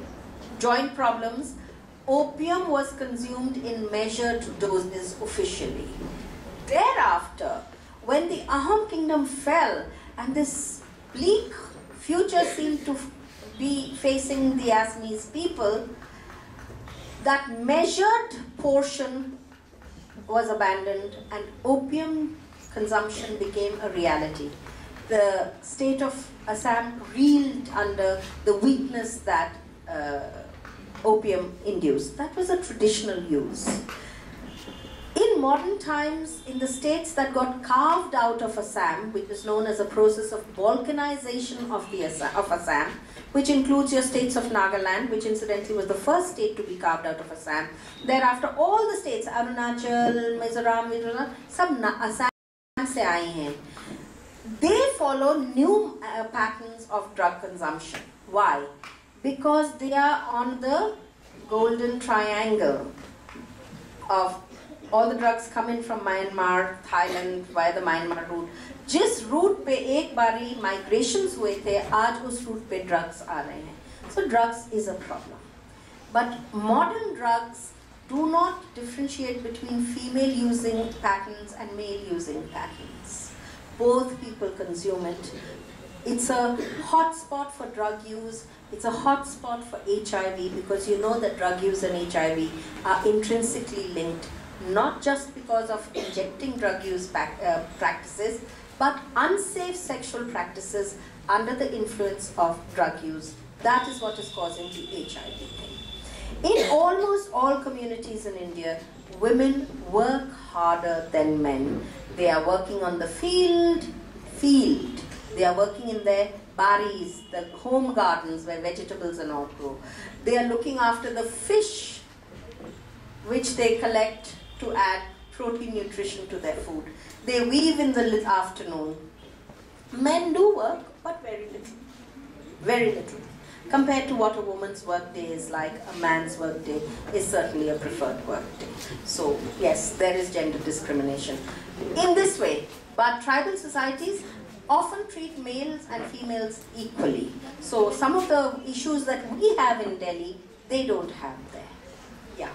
joint problems, opium was consumed in measured doses officially. Thereafter, when the Ahom kingdom fell and this bleak future seemed to be facing the Assamese people, that measured portion was abandoned and opium consumption became a reality. The state of Assam reeled under the weakness that opium induced. That was a traditional use. In modern times, in the states that got carved out of Assam, which is known as a process of balkanization of Assam, which includes your states of Nagaland, which incidentally was the first state to be carved out of Assam. Thereafter, all the states, Arunachal, Mizoram, sab Assam se aaye hain. They follow new patterns of drug consumption. Why? Because they are on the golden triangle of all the drugs come in from Myanmar, Thailand, via the Myanmar route. जिस route पे एक बारी migrations हुए थे, आज उस route पे drugs आ रहे हैं. So drugs is a problem. But modern drugs do not differentiate between female using patterns and male using patterns. Both people consume it. It's a hot spot for drug use. It's a hot spot for HIV because you know that drug use and HIV are intrinsically linked, not just because of injecting drug use practices, but unsafe sexual practices under the influence of drug use. That is what is causing the HIV thing. In almost all communities in India, women work harder than men. They are working on the field. They are working in their baris, the home gardens where vegetables and all grow. They are looking after the fish which they collect to add protein nutrition to their food. They weave in the afternoon. Men do work, but very little. Very little. Compared to what a woman's work day is like, a man's work day is certainly a preferred work day. So yes, there is gender discrimination in this way. But tribal societies often treat males and females equally. So some of the issues that we have in Delhi, they don't have there. Yeah.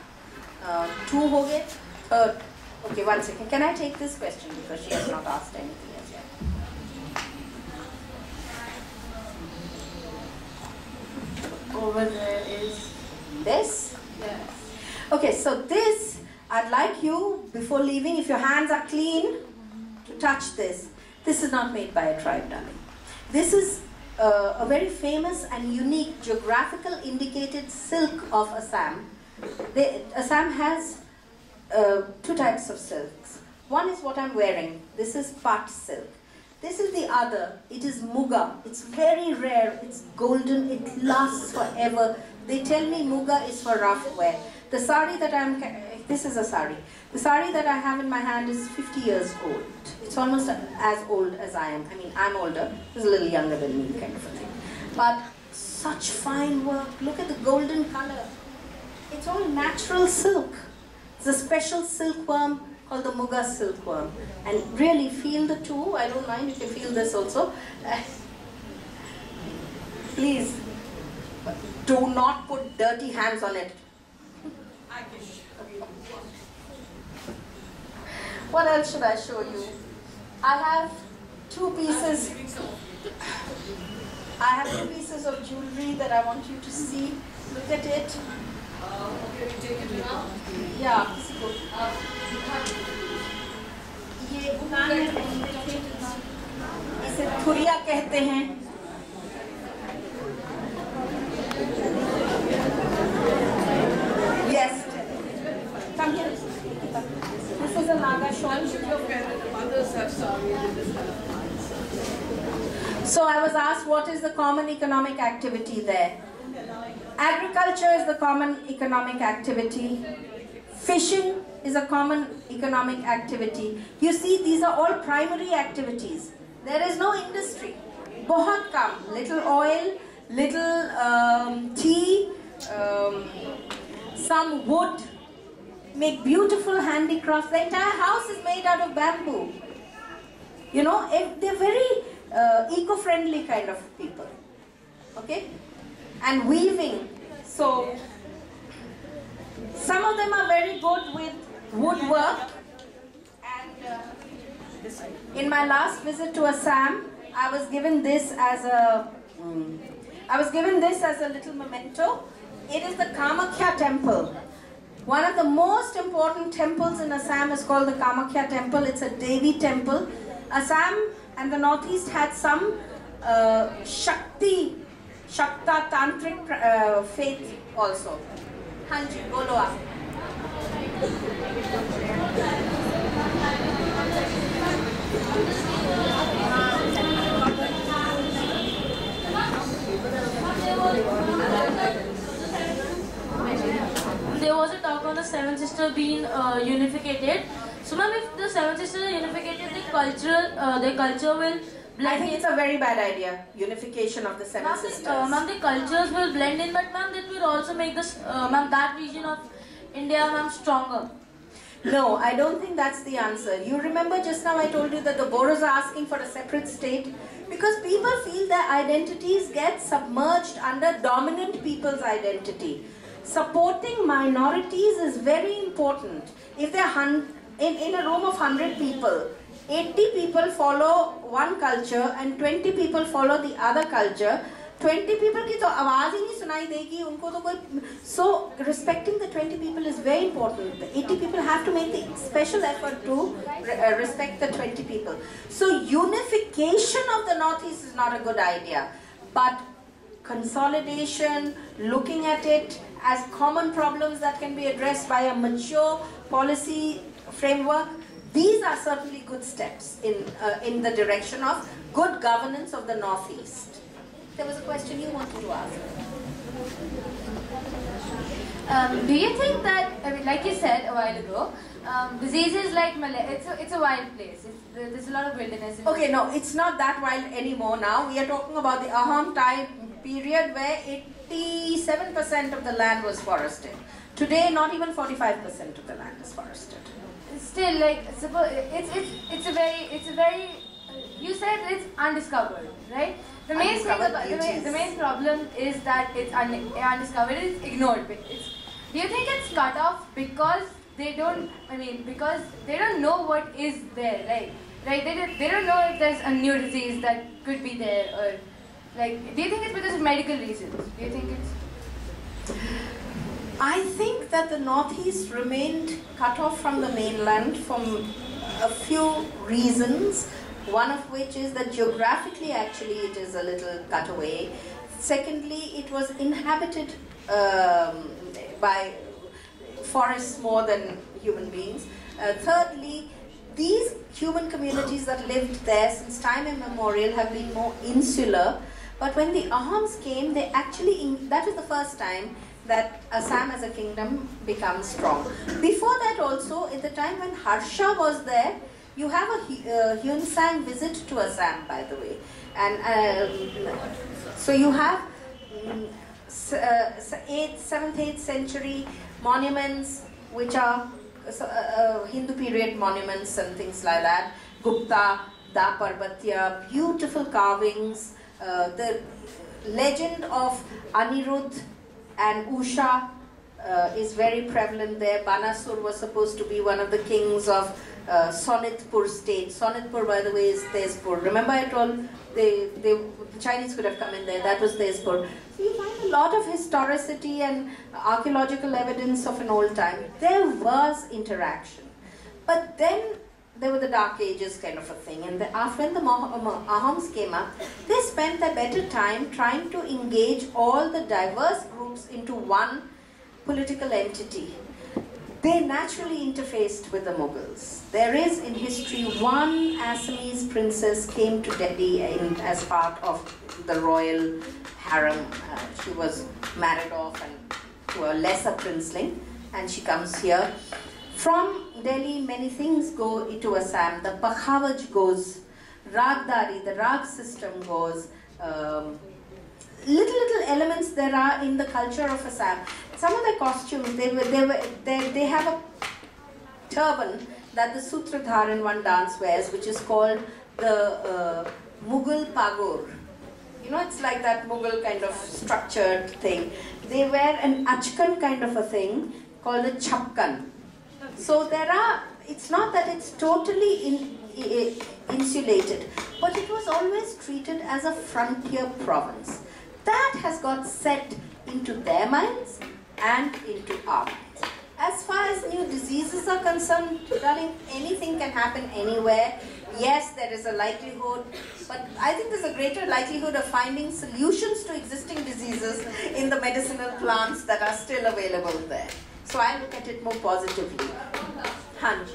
2 ho gaye. Third. Okay, 1 second. Can I take this question because she has not asked anything as yet? Over there is This? yes. Okay, so this, I'd like you, before leaving, if your hands are clean, to touch this. This is not made by a tribe, darling. This is a very famous and unique geographical indicated silk of Assam. Assam has 2 types of silks. One is what I'm wearing. This is pat silk. This is the other. It is muga. It's very rare. It's golden. It lasts forever. They tell me muga is for rough wear. The sari that this is a sari. The sari that I have in my hand is 50 years old. It's almost as old as I am. I mean, I'm older. He's a little younger than me, kind of a thing. But such fine work. Look at the golden color. It's all natural silk. It's a special silkworm called the muga silkworm. And really feel the two. I don't mind. You can feel this also. Please, do not put dirty hands on it. What else should I show you? I have two pieces. I have two pieces of jewelry that I want you to see. Look at it. Okay, we take it now. Yeah, इसको. ये कान में पहनते थे. इसे थुरिया कहते हैं. Yes. Come here. This is a Naga shawl. Mothers have sari in this. So I was asked, what is the common economic activity there? Agriculture is the common economic activity. Fishing is a common economic activity. You see, these are all primary activities. There is no industry. Bahut kam. Little oil, little tea, some wood. Make beautiful handicrafts. The entire house is made out of bamboo. You know, they're very eco-friendly kind of people. Okay? And weaving. So, some of them are very good with woodwork. And in my last visit to Assam, I was given this as a little memento. It is the Kamakhya temple. One of the most important temples in Assam is called the Kamakhya temple. It's a Devi temple. Assam and the Northeast had some Shakta Tantric faith also. Hanji, bolo aap. There was a talk on the Seven Sisters being unificated. So, ma'am, if the Seven Sisters are unificated, their culture will blend. I think it's a very bad idea. Unification of the Seven Sisters. Ma'am, the cultures will blend in, but ma'am, that will also make this, that region of India, ma'am, stronger. No, I don't think that's the answer. You remember just now I told you that the Burroughs are asking for a separate state because people feel their identities get submerged under dominant people's identity. Supporting minorities is very important. If they're in a room of 100 people, 80 people follow one culture and 20 people follow the other culture. 20 people की तो आवाज ही नहीं सुनाई देगी उनको तो कोई so respecting the 20 people is very important. The 80 people have to make the special effort to respect the 20 people. So unification of the Northeast is not a good idea, but consolidation, looking at it as common problems that can be addressed by a mature policy framework, these are certainly good steps in the direction of good governance of the Northeast. There was a question you wanted to ask. Do you think that, I mean, like you said a while ago, diseases like malaria, it's a wild place. There's a lot of wilderness. Okay, no, it's not that wild anymore now. We are talking about the Ahom time period where 87% of the land was forested. Today, not even 45% of the land is forested. Still, like, suppose it's a very you said it's undiscovered, right? The main problem is that it's undiscovered. It's ignored. Do you think it's cut off because they don't? I mean, because they don't know what is there, right? Right? They don't know if there's a new disease that could be there, or like. Do you think it's because of medical reasons? Do you think it's? I think that the Northeast remained cut off from the mainland from a few reasons. One of which is that geographically actually it is a little cut away. Secondly, it was inhabited by forests more than human beings. Thirdly, these human communities that lived there since time immemorial have been more insular. But when the Ahams came, they actually, that was the first time that Assam as a kingdom becomes strong. Before that also, in the time when Harsha was there, you have a Hyunsang visit to Assam, by the way. And so you have 7th, 8th century monuments, which are Hindu period monuments and things like that. Gupta, Da Parbatya, beautiful carvings. The legend of Anirudh and Usha is very prevalent there. Banasur was supposed to be one of the kings of Sonitpur state. Sonitpur, by the way, is Tezpur. Remember I told the Chinese could have come in there. That was Tezpur. So you find a lot of historicity and archaeological evidence of an old time. There was interaction. But then there were the Dark Ages kind of a thing. And when the Ahams came up, they spent their better time trying to engage all the diverse groups into one political entity. They naturally interfaced with the Mughals. There is in history one Assamese princess came to Delhi as part of the royal harem. She was married off to a lesser princeling, and she comes here. From Delhi, many things go into Assam. The Pakhavaj goes, Ragdari, the Rag system goes. Little elements there are in the culture of Assam. Some of their costumes, they have a turban that the Sutradhar in one dance wears, which is called the Mughal Pagor. You know, it's like that Mughal kind of structured thing. They wear an achkan kind of a thing called a chapkan. So it's not that it's totally insulated, but it was always treated as a frontier province. That has got set into their minds and into our minds. As far as new diseases are concerned, darling, anything can happen anywhere. Yes, there is a likelihood, but I think there's a greater likelihood of finding solutions to existing diseases in the medicinal plants that are still available there. So I look at it more positively. Hanj,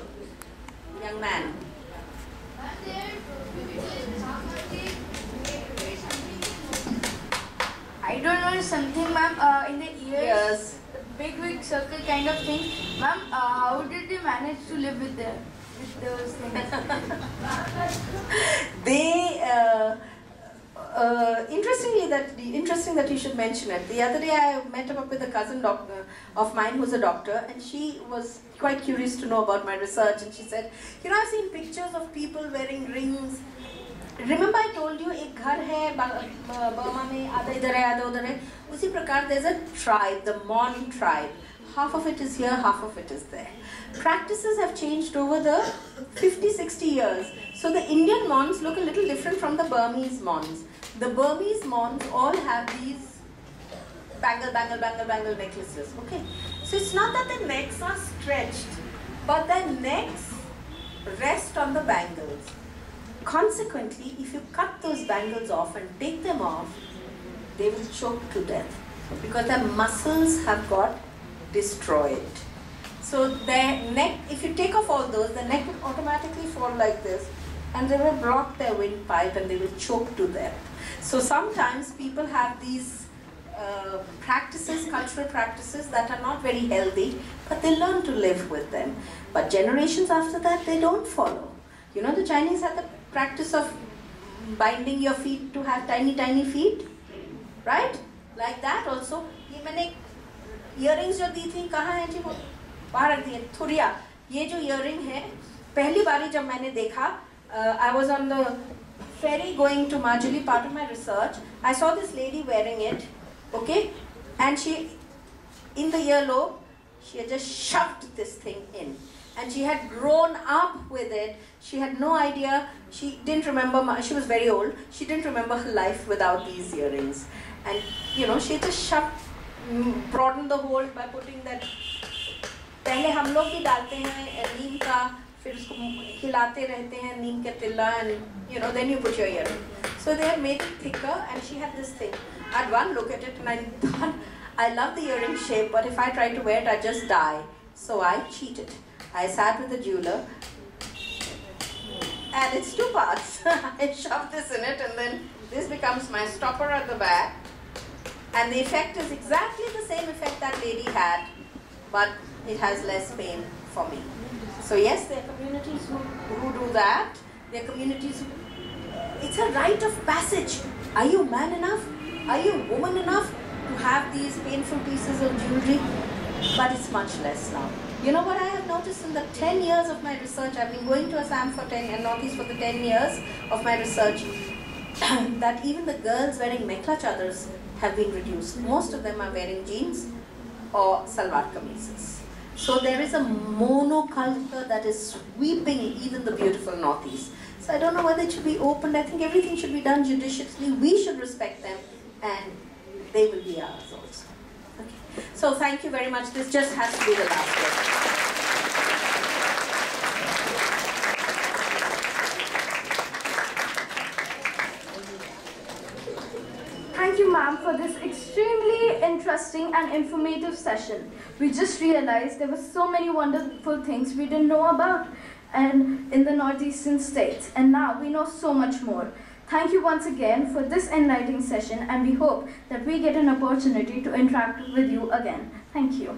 young man. I don't know something, ma'am, in the ears, Yes. big circle kind of thing. Ma'am, how did you manage to live with those things? Interesting that you should mention it. The other day I met up with a cousin doctor of mine who's a doctor, and she was quite curious to know about my research, and she said, you know, I've seen pictures of people wearing rings. Remember I told you, एक घर है Burma में, आधा इधर है, आधा उधर है. उसी प्रकार there's a tribe, the Mon tribe. Half of it is here, half of it is there. Practices have changed over the 50-60 years. So the Indian Mons look a little different from the Burmese Mons. The Burmese Mons all have these bangle necklaces. Okay, so it's not that their necks are stretched, but their necks rest on the bangles. Consequently, if you cut those bangles off and take them off, they will choke to death because their muscles have got destroyed. So their neck, if you take off all those, the neck will automatically fall like this, and they will block their windpipe and they will choke to death. So sometimes people have these practices, cultural practices that are not very healthy, but they learn to live with them. But generations after that, they don't follow. You know, the Chinese had the practice of binding your feet to have tiny feet, right? Like that also. ये मैंने earrings जो दी थी कहाँ हैं जी वो बाहर रख दी है थुरिया. ये जो earring है पहली बारी जब मैंने देखा, I was on the ferry going to Majuli, part of my research. I saw this lady wearing it, okay, and she, in the earlobe, she had just shoved this thing in. And she had grown up with it. She had no idea. She didn't remember. She was very old. She didn't remember her life without these earrings. And you know, she just shoved, broadened the hole by putting that. पहले हम लोग भी डालते हैं नीम का, फिर उसको हिलाते रहते हैं नीम के तिल्ला, and you know, then you put your earring. So they had made it thicker, and she had this thing. I had one look at it, and I thought, I love the earring shape, but if I try to wear it, I'd just die. So I cheated. I sat with the jeweler. and it's two parts. I shove this in it, and then this becomes my stopper at the back. And the effect is exactly the same effect that lady had, but it has less pain for me. So yes, there are communities who do that. There are communities who, it's a rite of passage. Are you man enough? Are you woman enough to have these painful pieces of jewelry? But it's much less now. You know what I have noticed in the 10 years of my research, I've been going to Assam for 10 and Northeast for the 10 years of my research, that even the girls wearing mekhla chadars have been reduced. Most of them are wearing jeans or salwar kameezes. So there is a monoculture that is sweeping even the beautiful Northeast. So I don't know whether it should be opened. I think everything should be done judiciously. We should respect them, and they will be ours also. Okay. So thank you very much. This just has to be the last word. Thank you, ma'am, for this extremely interesting and informative session. We just realized there were so many wonderful things we didn't know about and in the northeastern states, and now we know so much more. Thank you once again for this enlightening session, and we hope that we get an opportunity to interact with you again. Thank you.